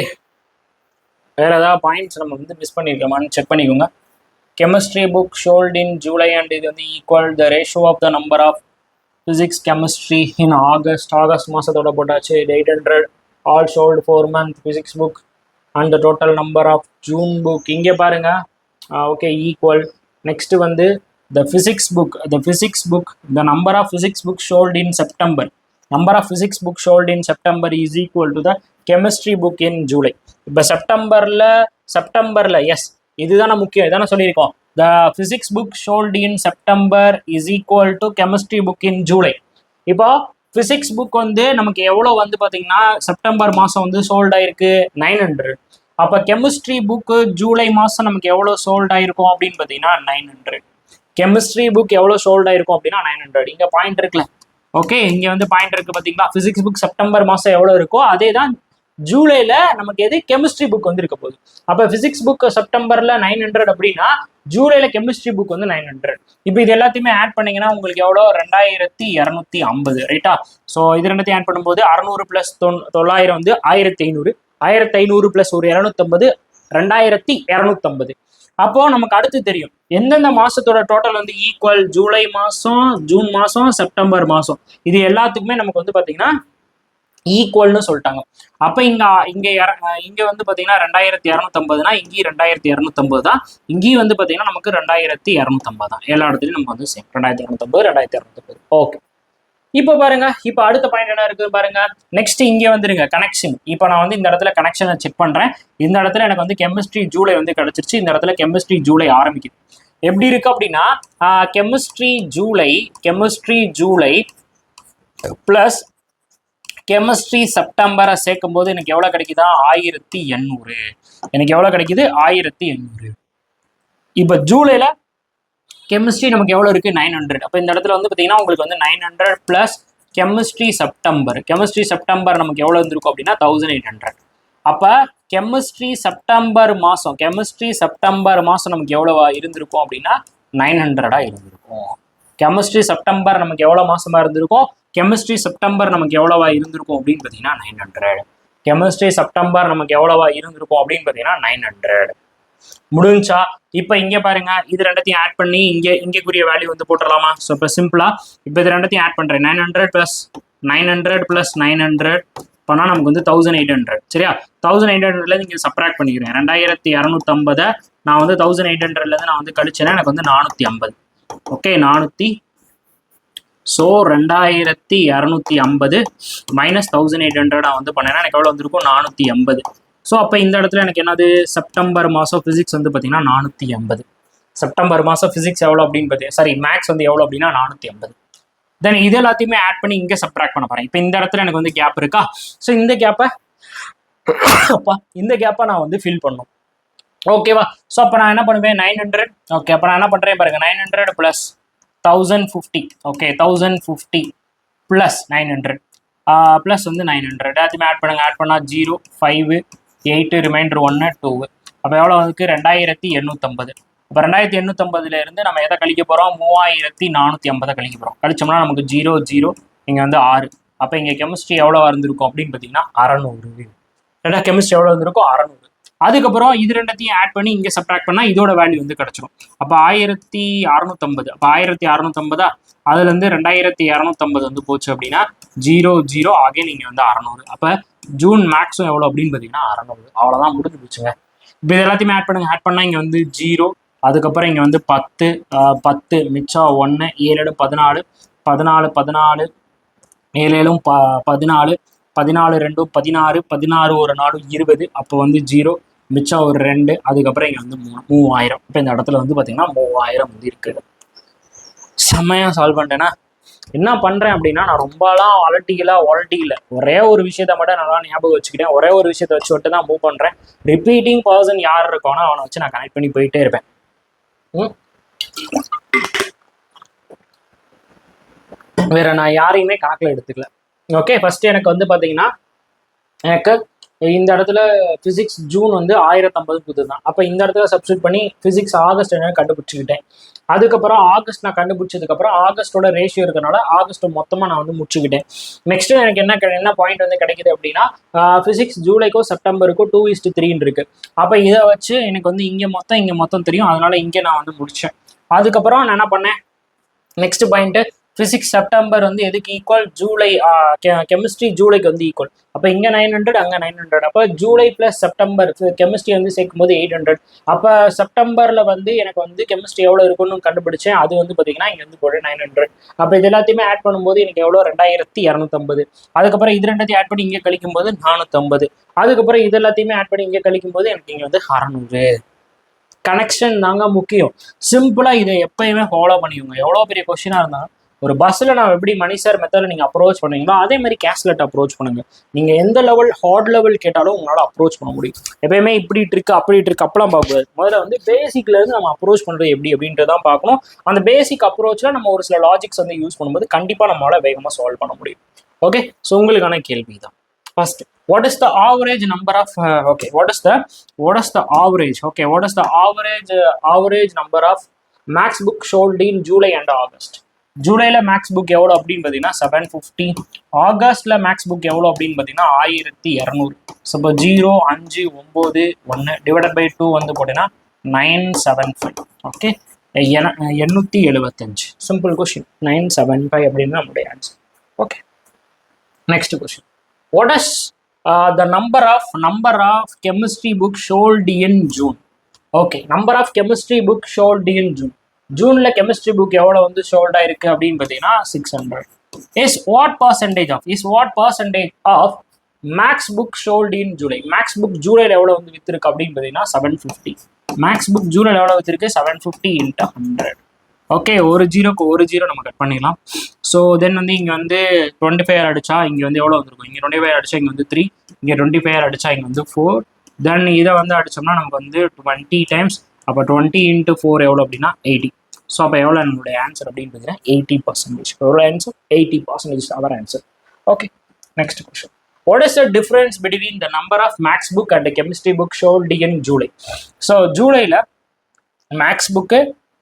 வேற ஏதாவது பாயிண்ட்ஸ் நம்ம வந்து மிஸ் பண்ணியிருக்கோமான்னு செக் பண்ணிக்கோங்க. Chemistry book sold in July and இது வந்து equal the ratio of the number of physics chemistry in August மாசத்தோட போட்டாச்சு. 800 all sold 4 month physics book and the total number of June book இங்கே பாருங்க. Okay, equal. Next வந்து the physics book the number of physics book sold in September is equal to the chemistry book in July. இப்போ செப்டம்பர்ல S இதுதானே முக்கியம், இதானே சொல்லியிருக்கோம். The physics book sold in September is equal to chemistry book in July. இப்போ physics book வந்து நமக்கு எவ்வளோ வந்து பார்த்தீங்கன்னா செப்டம்பர் மாதம் வந்து சோல்ட் ஆயிருக்கு 900. அப்போ கெமிஸ்ட்ரி புக்கு ஜூலை மாதம் நமக்கு எவ்வளோ சோல்ட் ஆயிருக்கும் அப்படின்னு பார்த்தீங்கன்னா 900. கெமிஸ்ட்ரி புக் எவ்வளோ சோல்ட் ஆயிருக்கும் அப்படின்னா 900. இங்கே பாயிண்ட் இருக்குல்ல? ஓகே, இங்கே வந்து பாயிண்ட் இருக்கு பார்த்தீங்களா? பிசிக்ஸ் புக் செப்டம்பர் மாதம் எவ்வளோ இருக்கோ அதே தான் ஜூலைல நமக்கு எது கெமிஸ்ட்ரி புக் வந்து இருக்க போகுது. அப்போ பிசிக்ஸ் புக் செப்டம்பர்ல 900 அப்படின்னா ஜூலைல கெமிஸ்ட்ரி புக் வந்து 900. இப்போ இது எல்லாத்தையுமே ஆட் பண்ணீங்கன்னா உங்களுக்கு எவ்வளோ 2250. ரைட்டா? ஸோ இது ரெண்டுத்தையும் ஆட் பண்ணும்போது 600 + 900 வந்து 1500. 1500 + ஒரு 250 2250. அப்போ நமக்கு அடுத்து தெரியும் எந்தெந்த மாசத்தோட டோட்டல் வந்து ஈக்குவல். ஜூலை மாசம், ஜூன் மாசம், செப்டம்பர் மாசம் இது எல்லாத்துக்குமே நமக்கு வந்து பாத்தீங்கன்னா ஈக்குவல்னு சொல்லிட்டாங்க. அப்ப இங்க வந்து பாத்தீங்கன்னா 2250னா இங்கேயும் 2250 தான். இங்கேயும் வந்து பாத்தீங்கன்னா நமக்கு 2250 தான். எல்லா இடத்துலயும் நமக்கு வந்து சேம் 2250. ஓகே, இப்போ பாருங்க. இப்போ அடுத்த பாயிண்ட் என்ன இருக்கு பாருங்க. நெக்ஸ்ட் இங்கே வந்துருங்க கனெக்ஷன். இப்போ நான் வந்து இந்த இடத்துல கனெக்ஷனை செக் பண்றேன். இந்த இடத்துல எனக்கு வந்து கெமிஸ்ட்ரி ஜூலை வந்து கிடைச்சிருச்சு. இந்த இடத்துல கெமிஸ்ட்ரி ஜூலை ஆரம்பிக்குது. எப்படி இருக்கு அப்படின்னா கெமிஸ்ட்ரி ஜூலை பிளஸ் கெமிஸ்ட்ரி செப்டம்பரை சேர்க்கும் போது எனக்கு எவ்வளவு கிடைக்குதா 1800. எனக்கு எவ்வளவு கிடைக்குது 1800. இப்போ ஜூலைல கெமிஸ்ட்ரி நமக்கு எவ்வளவு இருக்கு 900. அப்போ இந்த இடத்துல வந்து பாத்தீங்கன்னா உங்களுக்கு வந்து 900 பிளஸ் கெமிஸ்ட்ரி செப்டம்பர் நமக்கு எவ்வளவு இருந்திருக்கும் அப்படின்னா 1800. அப்ப கெமிஸ்ட்ரி செப்டம்பர் மாசம் நமக்கு எவ்வளவா இருந்திருக்கும் அப்படின்னா 900 இருந்திருக்கும். கெமிஸ்ட்ரி செப்டம்பர் நமக்கு எவ்வளவு மாசமா இருந்திருக்கும் அப்படின்னு பாத்தீங்கன்னா 900. கெமிஸ்ட்ரி செப்டம்பர் நமக்கு எவ்வளவா இருந்திருக்கும் அப்படின்னு பாத்தீங்கன்னா 900. முடிஞ்சா இப்ப இங்க பாருங்க, இது ரெண்டத்தையும் ஆட் பண்ணி இங்கக்குரிய வேல்யூ வந்து போட்டுடலாமா? ஸோ இப்போ சிம்பிளா இப்போ இது ரெண்டத்தையும் ஆட் பண்றேன். 900 + 900 பண்ணா நமக்கு வந்து 1800. சரியா? 1800ல நீங்க சப்ராக்ட் பண்ணிக்கிறேன். 2250 நான் வந்து 1800ல இருந்து நான் வந்து கழிச்சேன்னா எனக்கு வந்து 450. ஓகே 400. ஸோ 2250 மைனஸ் 1800 நான் வந்து பண்ணேன்னா எனக்கு எவ்வளோ வந்திருக்கும் 480. ஸோ அப்போ இந்த இடத்துல எனக்கு என்னது செப்டம்பர் மாதம் ஃபிசிக்ஸ் வந்து பார்த்தீங்கன்னா 480. செப்டம்பர் மாதம் ஃபிசிக்ஸ் எவ்வளோ அப்படின்னு பார்த்தீங்கன்னா சாரி மேக்ஸ் வந்து எவ்வளோ அப்படின்னா 480. தென் இது எல்லாத்தையுமே ஆட் பண்ணி இங்கே சப்ட்ராக்ட் பண்ண போகிறேன். இப்போ இந்த இடத்துல எனக்கு வந்து கேப் இருக்கா. ஸோ இந்த கேப்பை நான் வந்து ஃபில் பண்ணும். ஓகேவா. ஸோ அப்போ நான் என்ன பண்ணுவேன் 900. ஓகே அப்போ நான் என்ன பண்ணுறேன் பாருங்க 900 ப்ளஸ் 1050. ஓகே 1050 ப்ளஸ் 900 ப்ளஸ் வந்து 900 எல்லாத்தையுமே ஆட் பண்ணுங்க. ஆட் பண்ணால் 0 5 8 ரிமைண்டர் 1 2. அப்போ எவ்வளோ வந்து 2850. இப்போ 2850 இருந்து நம்ம எதை கழிக்க போகிறோம் 3450 கழிக்க போகிறோம். கழிச்சோம்னா நமக்கு 0 0 இங்கே வந்து 6. அப்போ இங்கே கெமிஸ்ட்ரி எவ்வளோ இருந்திருக்கும் அப்படின்னு பார்த்தீங்கன்னா 600. ரெண்டா கெமிஸ்ட்ரி எவ்வளோ இருந்திருக்கும் 600. அதுக்கப்புறம் இது ரெண்டத்தையும் ஆட் பண்ணி இங்கே சப்ட்ராக்ட் பண்ணால் இதோட வேல்யூ வந்து கிடச்சிரும். அப்போ 1650. அப்போ 1650 அதுலேருந்து 2250 வந்து போச்சு அப்படின்னா 0 0 ஆகே நீங்கள் வந்து 600. அப்போ ஜூன் மேக்ஸும் எவ்வளோ அப்படின்னு பார்த்தீங்கன்னா 600. அவ்வளோதான் முடிஞ்சு போச்சுங்க. இப்போ இது எல்லாத்தையுமே ஆட் பண்ணுங்க. ஆட் பண்ணால் இங்கே வந்து 0 அதுக்கப்புறம் இங்கே வந்து 10 10 மிச்சம் 1 7 14 14 14 7 14 14 2 16 16 ஒரு 4 20. அப்போ வந்து 0 மிச்சம் ஒரு 2 அதுக்கப்புறம் இங்கே வந்து 3000. இப்போ இந்த இடத்துல வந்து பார்த்தீங்கன்னா 3000 வந்து இருக்குது. செம்மையாக சால்வ் பண்ணிட்டேன்னா என்ன பண்ணுறேன் அப்படின்னா நான் ரொம்பலாம் வாலட்டியில் ஒரே ஒரு விஷயத்த மட்டும் நல்லா ஞாபகம் வச்சுக்கிட்டேன். ஒரே ஒரு விஷயத்த வச்சு விட்டு தான் மூவ் பண்ணுறேன். ரிப்பீட்டிங் பர்சன் யார் இருக்கானோ அவனை வச்சு நான் கனெக்ட் பண்ணி போயிட்டே இருப்பேன். வேற நான் யாரையுமே கணக்கில் எடுத்துக்கல. ஓகே ஃபர்ஸ்ட் எனக்கு வந்து பார்த்தீங்கன்னா எனக்கு இந்த இடத்துல ஃபிசிக்ஸ் ஜூன் வந்து 1050 புது தான். அப்போ இந்த இடத்துல சப்ஸ்டியூட் பண்ணி ஃபிசிக்ஸ் ஆகஸ்ட் என்ன கண்டுபிடிச்சிக்கிட்டேன். அதுக்கப்புறம் ஆகஸ்ட் நான் கண்டுபிடிச்சதுக்கப்புறம் ஆகஸ்டோட ரேஷியோ இருக்கனால ஆகஸ்ட் மொத்தமாக நான் வந்து முடிச்சுக்கிட்டேன். நெக்ஸ்ட் எனக்கு என்ன பாயிண்ட் வந்து கிடைக்குது அப்படின்னா ஃபிசிக்ஸ் ஜூலைக்கோ செப்டம்பருக்கோ 2:3 இருக்கு. அப்போ இதை வச்சு எனக்கு வந்து இங்கே மொத்தம் தெரியும். அதனால இங்கே நான் வந்து முடித்தேன். அதுக்கப்புறம் நான் என்ன பண்ணேன் நெக்ஸ்ட் பாயிண்ட்டு ஃபிசிக்ஸ் செப்டம்பர் வந்து எதுக்கு ஈக்குவல் ஜூலை கெமிஸ்ட்ரி ஜூலைக்கு வந்து ஈக்குவல். அப்போ இங்கே 900 அங்கே 900. அப்போ ஜூலை ப்ளஸ் செப்டம்பர் கெமிஸ்ட்ரி வந்து சேர்க்கும் போது 800. அப்போ செப்டம்பரில் வந்து எனக்கு வந்து கெமிஸ்ட்ரி எவ்வளோ இருக்குன்னு கண்டுபிடிச்சேன். அது வந்து பார்த்தீங்கன்னா இங்கே வந்து போட 900. அப்போ இது எல்லாத்தையுமே ஆட் பண்ணும்போது எனக்கு எவ்வளோ 2250. அதுக்கப்புறம் இது ரெண்டத்தையும் ஆட் பண்ணி இங்கே கழிக்கும் போது 450. அதுக்கப்புறம் இது எல்லாத்தையுமே ஆட் பண்ணி இங்கே கழிக்கும் போது எனக்கு இங்கே வந்து 600. கனெக்ஷன் தாங்க முக்கியம். சிம்பிளாக இதை எப்பயுமே ஃபாலோ பண்ணிக்கோங்க. எவ்வளோ பெரிய கொஸ்டினாக இருந்தாலும் ஒரு பஸ்ஸில் நான் எப்படி மணி சார் மெத்தடில் நீங்கள் அப்ரோச் பண்ணுவீங்களோ அதே மாதிரி கேஸ்லெட் அப்ரோச் பண்ணுங்க. நீங்கள் எந்த லெவல் ஹார்ட் லெவல் கேட்டாலும் உங்களால் அப்ரோச் பண்ண முடியும். எப்பயுமே இப்படி ட்ரிக் அப்படி ட்ரிக் அப்பெல்லாம் பார்க்கக்கூடாது. முதல்ல வந்து பேசிக்லேருந்து நம்ம அப்ரோச் பண்ணுறது எப்படி அப்படின்றதான் பார்க்கணும். அந்த பேசிக் அப்ரோச்சில் நம்ம ஒரு சில லாஜிக்ஸ் வந்து யூஸ் பண்ணும்போது கண்டிப்பாக நம்மளால் வேகமாக சால்வ் பண்ண முடியும். ஓகே ஸோ உங்களுக்கான கேள்வி தான். First, what is the average number of what is the average average number of max book sold in July and August. ஜூலைல மேக்ஸ் புக் எவ்வளோ அப்படின்னு பார்த்தீங்கன்னா 750. ஆகஸ்ட்ல மேக்ஸ் புக் எவ்வளோ அப்படின்னு பார்த்தீங்கன்னா 1200. ஸோ இப்போ 0 5 9 1 டிவைடட் பை 2 வந்து போட்டீங்கன்னா 975. ஓகே 875. சிம்பிள் கொஸ்டின் 975 அப்படின்னு நம்மளுடைய answer. Okay next question. What is the number of chemistry book sold in June? Okay, number of chemistry book sold in June. ஜூன்ல கெமிஸ்ட்ரி புக் எவ்வளோ வந்து சோல்ட் ஆயிருக்கு அப்படின்னு பார்த்தீங்கன்னா 600. Is what percentage of maths book sold in July? Maths book ஜூலைல எவ்வளோ வந்து வித்திருக்கு அப்படின்னு பார்த்தீங்கன்னா 750. மேக்ஸ் புக் ஜூலைல எவ்வளோ வித்திருக்கு 750 × 100. ஓகே ஒரு ஜீரோக்கு ஒரு ஜீரோ நம்ம கட் பண்ணிடலாம். ஸோ தென் வந்து இங்கே வந்து 25 அடிச்சா இங்கே வந்து எவ்வளோ வந்துருக்கும்? இங்கே 25 அடிச்சா இங்கே வந்து 3, இங்கே 25 அடிச்சா இங்கே வந்து 4. தென் இதை வந்து அடிச்சோம்னா நமக்கு வந்து 20 டைம்ஸ். அப்போ 20 × 4 எவ்வளோ அப்படின்னா 80. ஸோ அப்போ எவ்வளோ நம்மளுடைய ஆன்சர் அப்படின்னு பார்த்தீங்கன்னா 80%. எவ்வளோ answer 80% our answer. Okay next question. What is the difference between the number of max book and the chemistry book sold in July? So ஜூலையில் maths book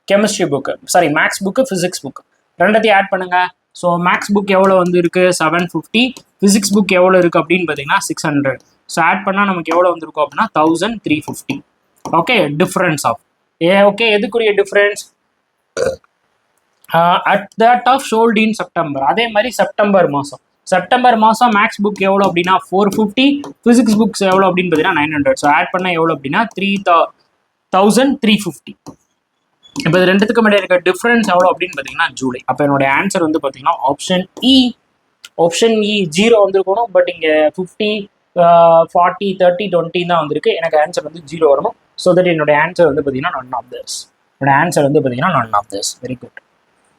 chemistry book maths book physics book ரெண்டத்தையும் add பண்ணுங்க. So maths book எவ்வளோ வந்து இருக்கு 750, physics book எவ்வளோ இருக்கு அப்படின்னு பார்த்தீங்கன்னா 600. ஸோ ஆட் பண்ணால் நமக்கு எவ்வளோ வந்திருக்கும் அப்படின்னா 1350. ஓகே டிஃபரன்ஸ் ஆஃப் ஓகே எதுக்குரிய difference at that of sold in September. அதே மாதிரி செப்டம்பர் மாதம் மேக்ஸ் புக் எவ்வளோ அப்படின்னா 450, ஃபிசிக்ஸ் புக்ஸ் எவ்வளோ அப்படின்னு பார்த்தீங்கன்னா 900. ஸோ ஆட் பண்ணால் எவ்வளோ அப்படின்னா 3350. இப்போ இது ரெண்டுத்துக்கு முன்னாடி இருக்க டிஃபரன்ஸ் எவ்வளோ அப்படின்னு பார்த்தீங்கன்னா ஜூலை. அப்போ என்னோட ஆன்சர் வந்து பார்த்தீங்கன்னா ஆப்ஷன் இ 0 வந்திருக்கணும். பட் இங்கே 50 40 30 20 தான் வந்திருக்கு. எனக்கு ஆன்சர் வந்து 0 வரணும். ஸோ தட் என்னோட ஆன்சர் வந்து பார்த்தீங்கன்னா நன் ஆஃப் திஸ். என்னோட ஆன்சர் வந்து பார்த்தீங்கன்னா none of this. Very good.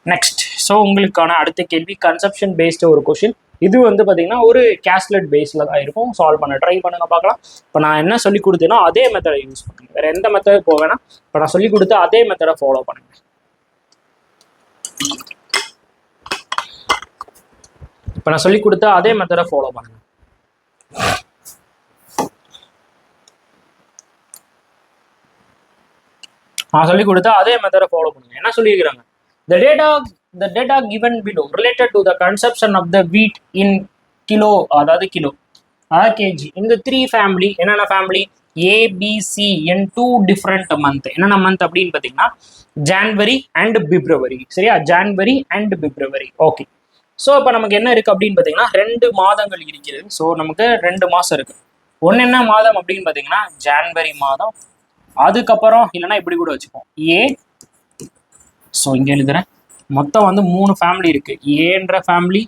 Next, so உங்களுக்கான அடுத்த கேள்வி கன்செப்ஷன் பேஸ்டு ஒரு கொஷின். இது வந்து பார்த்தீங்கன்னா ஒரு கேஸ்லெட் பேஸில் தான் இருக்கும். சால்வ் பண்ண ட்ரை பண்ணுங்க பார்க்கலாம். இப்போ நான் என்ன சொல்லி கொடுத்தேனோ அதே மெத்தடை யூஸ் பண்ணுங்க. வேறு எந்த மெத்தட் போவேன்னா இப்போ நான் சொல்லி கொடுத்த அதே மெத்தடை ஃபாலோ பண்ணுங்க. இப்போ நான் சொல்லி கொடுத்த அதே மெத்தடை ஃபாலோ பண்ணுங்க. நான் சொல்லி கொடுத்த அதே மெத்தடை ஃபாலோ பண்ணுங்க. என்ன சொல்லியிருக்கிறாங்க? The data given below related to the consumption of the wheat in kilo, அதாவது kilo kg in the 3 family. என்னென்ன family? A, B, C in 2 different month. என்னென்ன மந்த் அப்படின்னு பார்த்தீங்கன்னா ஜான்வரி அண்ட் பிப்ரவரி. சரியா? January and February. Okay. So இப்போ நமக்கு என்ன இருக்குது அப்படின்னு பார்த்தீங்கன்னா 2 மாதங்கள் இருக்கிறது. ஸோ நமக்கு 2 மாதம் இருக்குது. ஒன்று என்ன மாதம் அப்படின்னு பார்த்தீங்கன்னா ஜான்வரி மாதம். அதுக்கப்புறம் இல்லைன்னா இப்படி கூட வச்சுப்போம் ஏ. ஸோ இங்கே எழுதுறேன். மொத்தம் வந்து 3 ஃபேமிலி இருக்குது. ஏன்ற ஃபேமிலி,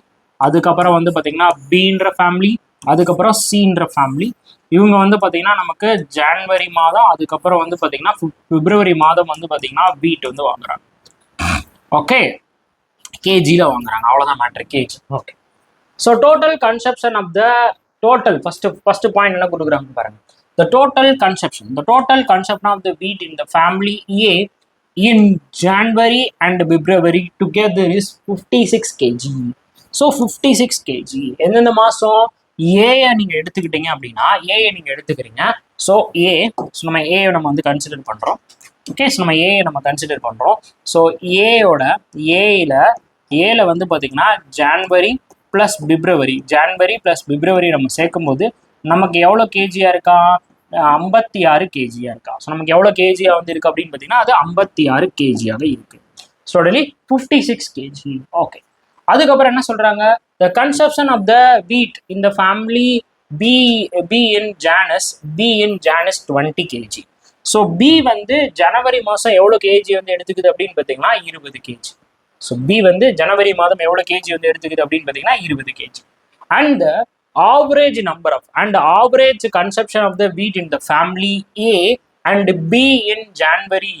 அதுக்கப்புறம் வந்து பார்த்தீங்கன்னா பின்ற ஃபேமிலி, அதுக்கப்புறம் சின்ற ஃபேமிலி. இவங்க வந்து பார்த்தீங்கன்னா நமக்கு ஜான்வரி மாதம், அதுக்கப்புறம் வந்து பார்த்தீங்கன்னா பிப்ரவரி மாதம் வந்து பார்த்தீங்கன்னா வீட் வந்து வாங்குறாங்க. ஓகே, கேஜியில் வாங்குறாங்க. அவ்வளோதான் matter, KG. Okay. So total consumption of the total first point என்ன கொடுக்குறாங்க பாருங்க. The total consumption of the wheat in the family A in January and February together is 56 kg. So 56 kg. எந்தெந்த மாதம் ஏயை நீங்கள் எடுத்துக்கிட்டீங்க அப்படின்னா ஏயை நீங்கள் எடுத்துக்கிறீங்க. ஸோ நம்ம ஏயை நம்ம வந்து கன்சிடர் பண்ணுறோம். ஓகே, ஸோ நம்ம ஏயை நம்ம கன்சிடர் பண்ணுறோம். ஸோ ஏல வந்து பார்த்தீங்கன்னா ஜான்வரி ப்ளஸ் பிப்ரவரி நம்ம சேர்க்கும்போது நமக்கு எவ்வளோ கேஜியாக இருக்கா? 56 கேஜியாக இருக்கா? ஸோ நமக்கு எவ்வளோ கேஜியாக வந்து இருக்குது அப்படின்னு பார்த்தீங்கன்னா அது 56 கேஜியாக இருக்குது. So daily 56 KG. ஓகே. அதுக்கப்புறம் என்ன சொல்கிறாங்க? The consumption of the wheat இந்த family B in January 20 KG. So B வந்து ஜனவரி மாதம் எவ்வளோ கேஜி வந்து எடுத்துக்குது அப்படின்னு பார்த்தீங்கன்னா 20 கேஜி. ஸோ பி வந்து ஜனவரி மாதம் எவ்வளோ கேஜி வந்து எடுத்துக்குது அப்படின்னு பார்த்தீங்கன்னா 20 KG. And average consumption of the wheat in the family A and B in January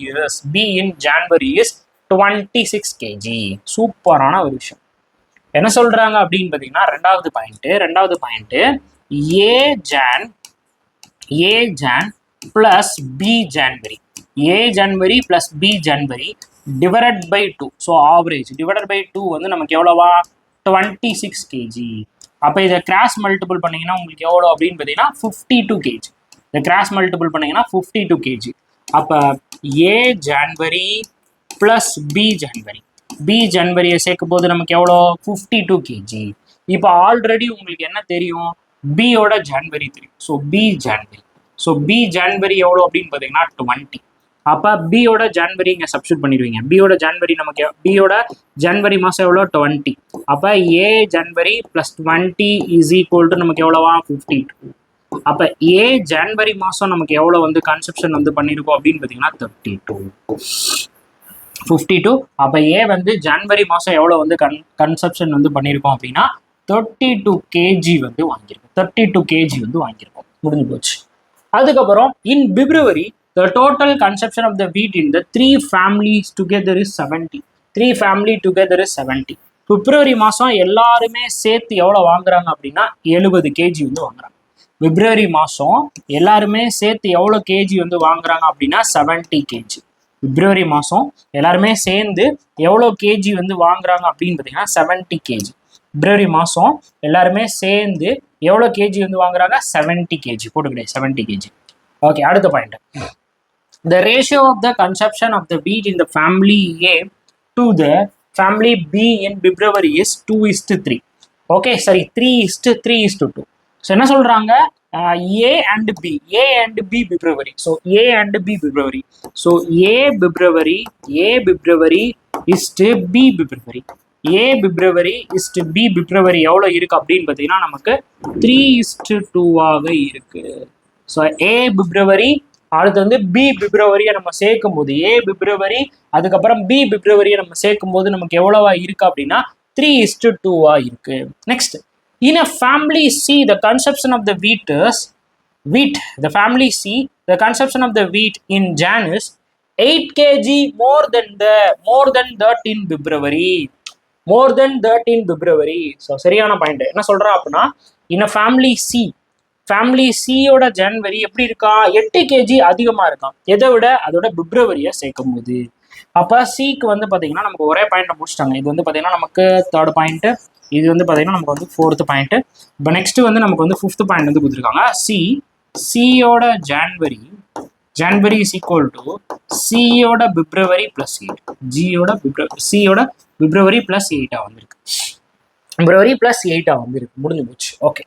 is 26 kg. சூப்பரான ஒரு விஷயம். என்ன சொல்றாங்க அப்படின்னு பார்த்தீங்கன்னா ரெண்டாவது point A Jan plus B January plus B January divided by 2. So average divided by 2 வந்து நமக்கு எவ்வளோவா? 26 கேஜி. அப்போ இதை கிராஸ் மல்டிபிள் பண்ணிங்கன்னா உங்களுக்கு எவ்வளோ அப்படின்னு பார்த்தீங்கன்னா 52 கேஜி. இதை கிராஸ் மல்டிபிள் பண்ணிங்கன்னா 52 கேஜி. அப்போ ஏ ஜான்வரி ப்ளஸ் பி ஜனவரியை சேர்க்கும் போது நமக்கு எவ்வளோ? 52 கேஜி. இப்போ ஆல்ரெடி உங்களுக்கு என்ன தெரியும்? பியோட ஜான்வரி தெரியும். ஸோ பி ஜான்வரி எவ்வளோ அப்படின்னு பார்த்தீங்கன்னா 20. அப்போ பியோட ஜான்வரி இங்கே சப்ஸ்டியூட் பண்ணிடுவீங்க. பியோட ஜான்வரி மாதம் எவ்வளோ? 20. அப்போ ஏ ஜனவரி ப்ளஸ் 20 இஸ் ஈக்குவல் டு நமக்கு எவ்வளோவா? 52. அப்போ ஏ ஜனவரி மாதம் நமக்கு எவ்வளோ வந்து கன்சப்ஷன் வந்து பண்ணியிருக்கோம் அப்படின்னு பார்த்தீங்கன்னா 52. அப்போ ஏ வந்து ஜனவரி மாதம் எவ்வளோ வந்து கன்சப்ஷன் வந்து பண்ணியிருக்கோம் அப்படின்னா 32 கேஜி வந்து வாங்கியிருக்கோம். முடிஞ்சு போச்சு. அதுக்கப்புறம் இன் பிப்ரவரி the total consumption of the wheat in the 3 families together is 70. 3 family together is 70. பிப்ரவரி மாதம் எல்லாருமே சேர்த்து எவ்வளோ வாங்குறாங்க அப்படின்னா 70 கேஜி வந்து வாங்குறாங்க. பிப்ரவரி மாதம் எல்லாருமே சேர்த்து எவ்வளோ கேஜி வந்து வாங்குறாங்க அப்படின்னா 70 கேஜி. பிப்ரவரி மாதம் எல்லாருமே சேர்ந்து எவ்வளோ கேஜி வந்து வாங்குறாங்க அப்படின்னு பார்த்தீங்கன்னா 70 கேஜி. பிப்ரவரி மாதம் எல்லாருமே சேர்ந்து எவ்வளோ கேஜி வந்து வாங்குறாங்க? 70 கேஜி. போட்டுக்கிட்டே 70 கேஜி. ஓகே, அடுத்த point. The ratio of the consumption of the wheat in the family A to the family B in February is 2:3. Okay, sorry, 3:2. So என்ன சொல்றாங்க? A and B February. So A and B February. So A February is to B February. A February is to B February எவ்வளோ இருக்கு அப்படின்னு பார்த்தீங்கன்னா நமக்கு 3:2 ஆக இருக்கு. So A February அடுத்து வந்து பி பிப்ரவரியை நம்ம சேர்க்கும் போது ஏ பிப்ரவரி அதுக்கப்புறம் பி பிப்ரவரியை நம்ம சேர்க்கும் போது நமக்கு எவ்வளவா இருக்கு அப்படின்னா 3:2 இருக்கு. Next, in a family C the consumption of the wheat the family C the consumption of the wheat in Jan is 8 kg more than 13 February. More then 13 February. So சரியான பாயிண்ட். என்ன சொல்றா அப்படின்னா இன் ஃபேமிலி சி, ஃபேமிலி சியோட ஜனவரி எப்படி இருக்கா, 8 KG அதிகமா இருக்கான் எதை விட, அதோட பிப்ரவரியை சேர்க்கும் போது. அப்போ சிக்கு வந்து பார்த்தீங்கன்னா நமக்கு ஒரே பாயிண்ட் முடிச்சிட்டாங்க. இது வந்து பார்த்தீங்கன்னா நமக்கு 3rd பாயிண்ட், இது வந்து பார்த்தீங்கன்னா நமக்கு வந்து 4th பாயிண்ட். இப்போ நெக்ஸ்ட் வந்து நமக்கு வந்து 5th பாயிண்ட் வந்து கொடுத்துருக்காங்க. சியோட ஜனவரி இஸ் ஈக்குவல் டு சியோட பிப்ரவரி பிளஸ் 8, சியோட பிப்ரவரி பிளஸ் 8 வந்திருக்கு. பிப்ரவரி பிளஸ் 8 வந்திருக்கு, முடிஞ்சு போச்சு. ஓகே,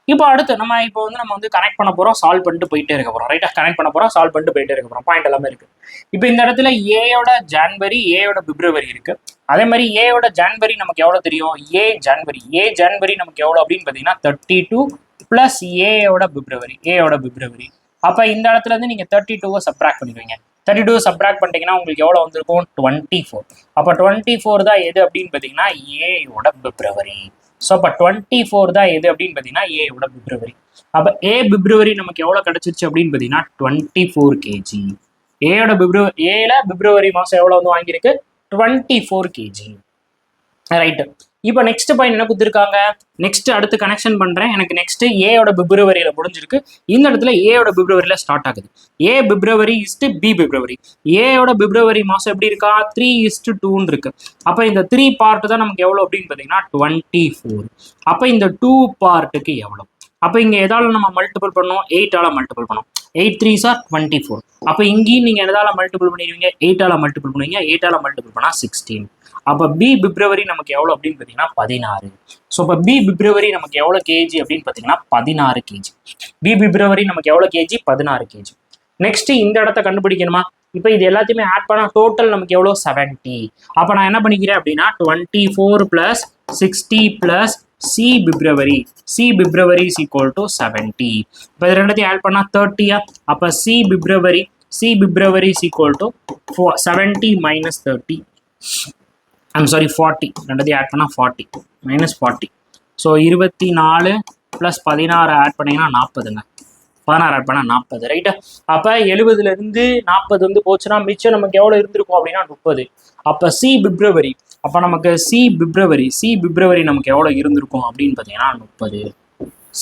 இப்போ அடுத்து நம்ம வந்து கனெக்ட் பண்ண போறோம், சால்வ் பண்ணிட்டு போயிட்டே இருக்க போறோம். ரைட்டா, கனெக்ட் பண்ண போறோம், சால்வ் பண்ணிட்டு போயிட்டே இருக்க போறோம். பாயிண்ட் எல்லாமே இருக்கு. இப்போ இந்த இடத்துல ஏயோட ஜனவரி ஏயோட பிப்ரவரி இருக்கு. அதே மாதிரி ஏயோட ஜனவரி நமக்கு எவ்வளவு தெரியும், ஏ ஜனவரி நமக்கு எவ்வளவு அப்படின்னு பாத்தீங்கன்னா 32 பிளஸ் ஏயோட பிப்ரவரி. அப்ப இந்த இடத்துல இருந்து நீங்க 32 சப்ராக்ட் பண்ணிடுவீங்க. 32 சப்ராக்ட் பண்ணிட்டீங்கன்னா உங்களுக்கு எவ்வளவு வந்திருக்கும், 24. அப்ப 24 தான் எது அப்படின்னு பாத்தீங்கன்னா ஏயோட பிப்ரவரி. ஸோ அப்போ 24 தான் எது அப்படின்னு பார்த்தீங்கன்னா ஏயோட பிப்ரவரி. அப்போ ஏ பிப்ரவரி நமக்கு எவ்வளோ கிடைச்சிருச்சு அப்படின்னு பார்த்தீங்கன்னா 24 கேஜி. ஏயோட பிப்ரவரி மாதம் எவ்வளோ வந்து வாங்கியிருக்கு, 24 கேஜி. ரைட்டு. இப்போ நெக்ஸ்ட் பாயிண்ட் என்ன கொடுத்துருக்காங்க, நெக்ஸ்ட் அடுத்து கனெக்ஷன் பண்றேன். எனக்கு நெக்ஸ்ட் ஏயோட பிப்ரவரியில முடிஞ்சிருக்கு. இந்த இடத்துல ஏயோட பிப்ரவரியில ஸ்டார்ட் ஆகுது. ஏ பிப்ரவரி இஸ்டு பி பிப்ரவரி. ஏயோட பிப்ரவரி மாசம் எப்படி இருக்கா, 3:2 இருக்கு. அப்ப இந்த 3 பார்ட் தான் நமக்கு எவ்வளவு அப்படின்னு பாத்தீங்கன்னா 24. அப்ப இந்த 2 பார்ட்டுக்கு எவ்வளவு, அப்ப இங்க எதால நம்ம மல்டிபிள் பண்ணோம், 8ஆல மல்டிபிள் பண்ணோம். 8 3s are 24. அப்ப இங்கேயும் நீங்க எதால மல்டிபிள் பண்ணிடுவீங்க, 8ஆல மல்டிபிள் பண்ணுவீங்க. 8ஆல மல்டிபிள் பண்ணா 16. அப்ப பி பிப்ரவரி நமக்கு எவ்வளவு அப்படின்னு பாத்தீங்கன்னா 16. ஸோ இப்போ பி பிப்ரவரி நமக்கு எவ்வளவு கேஜி அப்படின்னு பாத்தீங்கன்னா 16 கேஜி. பி பிப்ரவரி நமக்கு எவ்வளவு கேஜி, 16 கேஜி. நெக்ஸ்ட் இந்த இடத்த கண்டுபிடிக்கணுமா, இப்போ இது எல்லாத்தையுமே ஆட் பண்ணா டோட்டல் நமக்கு எவ்வளவு 70. அப்ப நான் என்ன பண்ணிக்கிறேன் அப்படின்னா 24 plus 60 plus C February is equal to 70. இப்போ இது ரெண்டுத்தையும் ஆட் பண்ணா 30. அப்ப C February is equal to 70 minus 30. I'm sorry 40. ரெண்டுத்தையும் ஆட் பண்ணால் 40 மைனஸ் 40. ஸோ 24 ப்ளஸ் 16 ஆட் பண்ணிங்கன்னா 40ங்க. 16 ஆட் பண்ணால் 40. ரைட்டா, அப்போ 70லேருந்து 40 வந்து போச்சுன்னா மிச்சம் நமக்கு எவ்வளோ இருந்திருக்கும் அப்படின்னா 30. அப்போ சி பிப்ரவரி, அப்போ நமக்கு சி பிப்ரவரி நமக்கு எவ்வளோ இருந்திருக்கும் அப்படின்னு பார்த்தீங்கன்னா 30.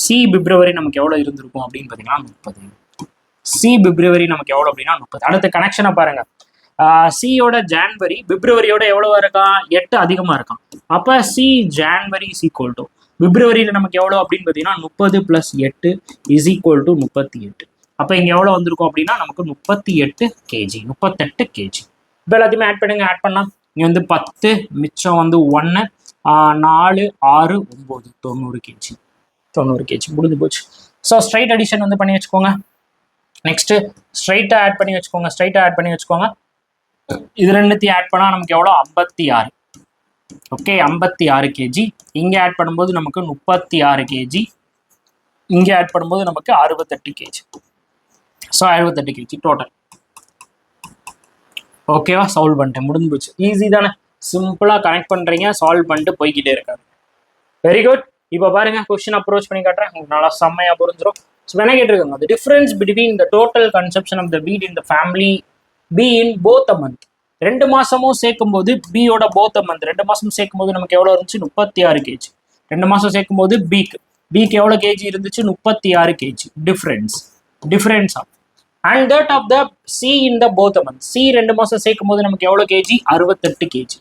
சி பிப்ரவரி நமக்கு எவ்வளோ இருந்திருக்கும் அப்படின்னு பார்த்தீங்கன்னா 30. சி பிப்ரவரி நமக்கு எவ்வளோ அப்படின்னா 30. அடுத்த கனெக்ஷனை பாருங்க. சியோட ஜான்வரி பிப்ரவரியோட எவ்வளவு இருக்கான், 8 அதிகமா இருக்கான். அப்ப C January is equal to பிப்ரவரியில நமக்கு எவ்வளவு அப்படின்னு பாத்தீங்கன்னா 30 பிளஸ் 8 இஸ் ஈக்குவல் டு 38. அப்ப இங்க எவ்வளவு வந்திருக்கும் அப்படின்னா நமக்கு 38 கேஜி. இப்போ எல்லாத்தையுமே ஆட் பண்ணுங்க. ஆட் பண்ணா இங்க வந்து 10 மிச்சம் வந்து 1 4 6 9 90 கேஜி முடிஞ்சு போச்சு. ஸோ ஸ்ட்ரைட் அடிஷன் வந்து பண்ணி வச்சுக்கோங்க. நெக்ஸ்ட் ஸ்ட்ரைட்டா ஆட் பண்ணி வச்சுக்கோங்க. இது ரெண்டுத்தையும் ஆட் பண்ணா நமக்கு எவ்வளோ 56. Okay, 56 KG. இங்க ஆட் பண்ணும்போது நமக்கு 36 கேஜி. இங்க ஆட் பண்ணும்போது நமக்கு 68 கேஜி. So 68 KG total. ஓகேவா, சால்வ் பண்ணிட்டேன், முடிஞ்சு போச்சு. ஈஸி தானே, சிம்பிளா கனெக்ட் பண்றீங்க, சால்வ் பண்ணிட்டு போய்கிட்டே இருக்காரு. Very good. இப்போ பாருங்க, கொஸ்டின் அப்ரோச் பண்ணி காட்டுறேன், உங்களுக்கு நல்லா செம்மையா புரிஞ்சிடும். ஸோ என்ன கேட்டிருக்காங்க, the difference between the total consumption of the wheat in the family B in both a month. 2 மாசமும் சேர்க்கும் போது பியோட both a month 2 மாசமும் சேர்க்கும் போது நமக்கு எவ்வளவு இருந்துச்சு, 36 கேஜி. 2 மாசம் சேர்க்கும் போது பிக்கு எவ்வளவு கேஜி இருந்துச்சு, 36 KG. Difference of and that of the C in the both a month. C 2 மாசம் சேர்க்கும் போது நமக்கு எவ்வளவு கேஜி, 68 கேஜி.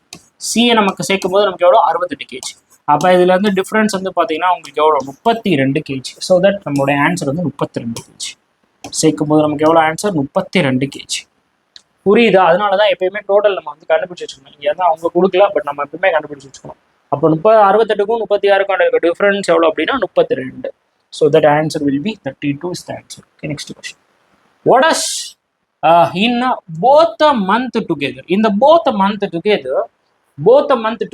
சியை நமக்கு சேர்க்கும் போது நமக்கு எவ்வளவு, 68 கேஜி. அப்ப இதுல இருந்து டிஃபரன்ஸ் வந்து பாத்தீங்கன்னா உங்களுக்கு எவ்வளவு, 32 கேஜி. ஸோ தட் நம்மளுடைய ஆன்சர் வந்து 32 கேஜி. சேர்க்கும் போது நமக்கு எவ்வளவு ஆன்சர், 32 கேஜி. புரியுதா? அதனாலதான் எப்பயுமே டோட்டல் நம்ம வந்து கண்டுபிடிச்சு வச்சுக்கணும். இங்க வந்து அவங்க கொடுக்கல, பட் நம்ம எப்பயுமே கண்டுபிடிச்சு வச்சுக்கணும். அப்போ 68க்கும் 36க்கும் இருக்க டிஃபரன்ஸ் எவ்வளவு அப்படின்னா 32. So that answer will B 32 is the answer. Okay, next question. What is in both a month together? In the both a month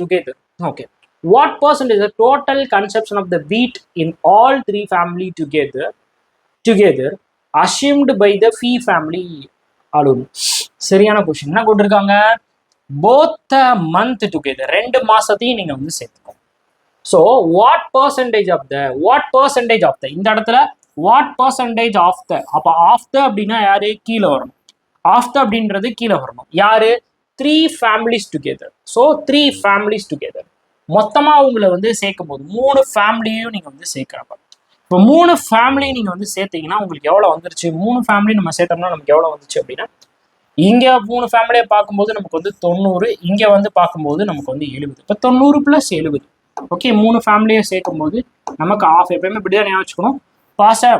together. Okay. What percent is the total consumption of the wheat in all 3 family together assumed by the fee family alone. சரியான question. என்ன கொடுத்துருக்காங்க? Both month together, 2 மாசத்தையும் நீங்க வந்து சேர்த்துக்கோங்க. So what percentage of the இந்த இடத்துல what percentage of த, அப்போ of the அப்படின்னா யாரு? கீழே வரணும். ஆஃப் த அப்படின்றது கீழே வரணும். யாரு? 3 families together. So 3 families together. மொத்தமா உங்களை வந்து சேர்க்கும் போது 3 ஃபேமிலியும் நீங்க வந்து சேர்க்கிறப்ப, இப்போ 3 ஃபேமிலி நீங்க வந்து சேர்த்தீங்கன்னா உங்களுக்கு எவ்வளவு வந்துருச்சு? 3 ஃபேமிலி நம்ம சேர்த்தோம்னா நமக்கு எவ்வளவு வந்துச்சு அப்படின்னா, இங்க 3 ஃபேமிலியை பார்க்கும்போது நமக்கு வந்து 90, இங்க வந்து பார்க்கும்போது நமக்கு வந்து 70. இப்போ 90 + 70. ஓகே, 3 ஃபேமிலியை சேர்க்கும் போது நமக்கு ஆஃப். எப்பயுமே இப்படிதான் ஞாபகம் வச்சுக்கணும்.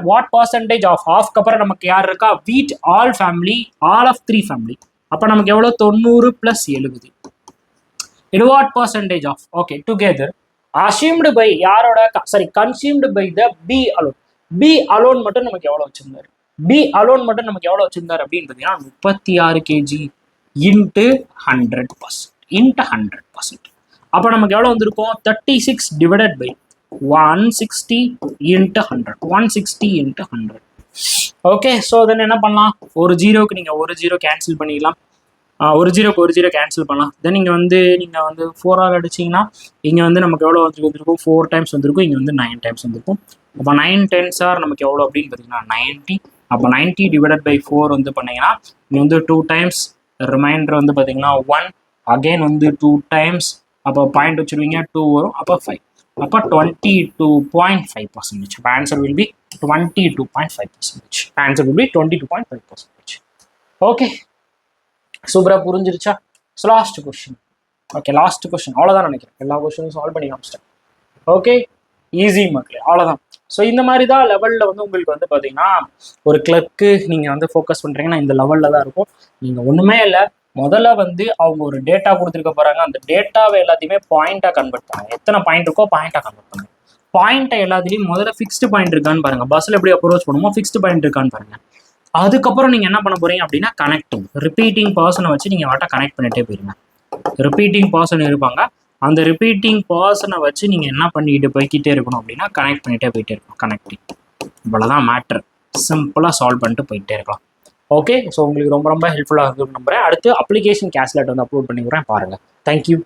வாட் பர்சன்டேஜ் ஆஃப், ஆஃப்க்கு அப்புறம் நமக்கு யார் இருக்கா? Wheat all family, all of 3 family. அப்போ நமக்கு எவ்வளோ? 90 + 70. இது what percentage of. Okay, together assumed by யாரோட? Sorry, consumed by the B alone. B alone மட்டும் நமக்கு எவ்வளோ வச்சிருந்தாரு? பி அலோன் மட்டும் நமக்கு எவ்வளோ வச்சிருந்தாரு அப்படின்னு பார்த்தீங்கன்னா 36 kg இன்ட்டு 100%. இன்ட்டு 100%. அப்போ நமக்கு எவ்வளோ வந்திருக்கும்? 36 divided by 160 into 100. 160 into 100. Okay, so then என்ன பண்ணலாம்? ஒரு ஜீரோக்கு நீங்கள் ஒரு ஜீரோ கேன்சல் பண்ணிக்கலாம். ஒரு ஜீரோக்கு ஒரு ஜீரோ கேன்சல் பண்ணலாம். தென் நீங்கள் வந்து 4 ஆல் அடிச்சிங்கன்னா இங்கே வந்து நமக்கு எவ்வளோ வந்திருக்கும்? 4 டைம்ஸ் வந்திருக்கும். இங்கே வந்து 9 டைம்ஸ் வந்திருக்கும். அப்போ 9 10s நமக்கு எவ்வளோ அப்படின்னு பார்த்தீங்கன்னா 90. அப்போ 90 டிவைடட் பை 4 வந்து பண்ணீங்கன்னா இங்கே வந்து 2 டைம்ஸ், ரிமைண்டர் வந்து பார்த்தீங்கன்னா 1, அகெயின் வந்து 2 டைம்ஸ், அப்போ பாயிண்ட் வச்சுருவீங்க, 2 வரும், அப்போ 5. அப்போ 22.5%. அப்போ answer will be 22.5%. Answer will be 22.5%. Okay, சூப்பராக புரிஞ்சிருச்சா? So last question. Okay, last question. அவ்வளோதான் நினைக்கிறேன். எல்லா கொஸ்டினும் சால்வ் பண்ணி காமிச்சிட்டேன். ஓகே, ஈஸி மக்களே, அவ்வளோதான். ஸோ இந்த மாதிரி தான் லெவலில் வந்து உங்களுக்கு வந்து பார்த்தீங்கன்னா ஒரு கிளர்க்கு நீங்கள் வந்து ஃபோக்கஸ் பண்ணுறீங்கன்னா இந்த லெவலில் தான் இருக்கும். நீங்கள் ஒன்றுமே இல்லை, முதல்ல வந்து அவங்க ஒரு டேட்டா கொடுத்துருக்க போகிறாங்க. அந்த டேட்டாவை எல்லாத்தையுமே பாயிண்டாக கன்வெர்ட் பண்ணுங்க. எத்தனை பாயிண்ட் இருக்கோ பாயிண்டாக கன்வெர்ட் பண்ணுங்க. பாயிண்ட்டை எல்லாத்துலேயும் முதல்ல ஃபிக்ஸ்டு பாயிண்ட் இருக்கான்னு பாருங்கள். பஸ்ஸில் எப்படி அப்ரோச் பண்ணுமோ ஃபிக்ஸ்டு பாயிண்ட் இருக்கான்னு பாருங்கள். அதுக்கப்புறம் நீங்கள் என்ன பண்ண போகிறீங்க அப்படின்னா கனெக்டிங், ரிப்பீட்டிங் பர்சனை வச்சு நீங்கள் வாட்டை கனெக்ட் பண்ணிகிட்டே போயிருங்க. ரிப்பீட்டிங் பர்சன் இருப்பாங்க. அந்த ரிப்பீட்டிங் பர்சனை வச்சு நீங்கள் என்ன பண்ணிட்டு போய்கிட்டே இருக்கணும் அப்படின்னா கனெக்ட் பண்ணிகிட்டே போயிட்டே இருக்கணும். கனெக்டிங், இவ்வளோதான் மேட்ரு. சிம்பிளாக சால்வ் பண்ணிட்டு போயிட்டே இருக்கலாம். ஓகே, ஸோ உங்களுக்கு ரொம்ப ரொம்ப ஹெல்ப்ஃபுல்லாக இருக்குன்னு நம்புறேன். அடுத்து அப்ளிகேஷன் கேஸ்லெட் வந்து அப்லோட் பண்ணிக்கிறேன், பாருங்கள். தேங்க்யூ.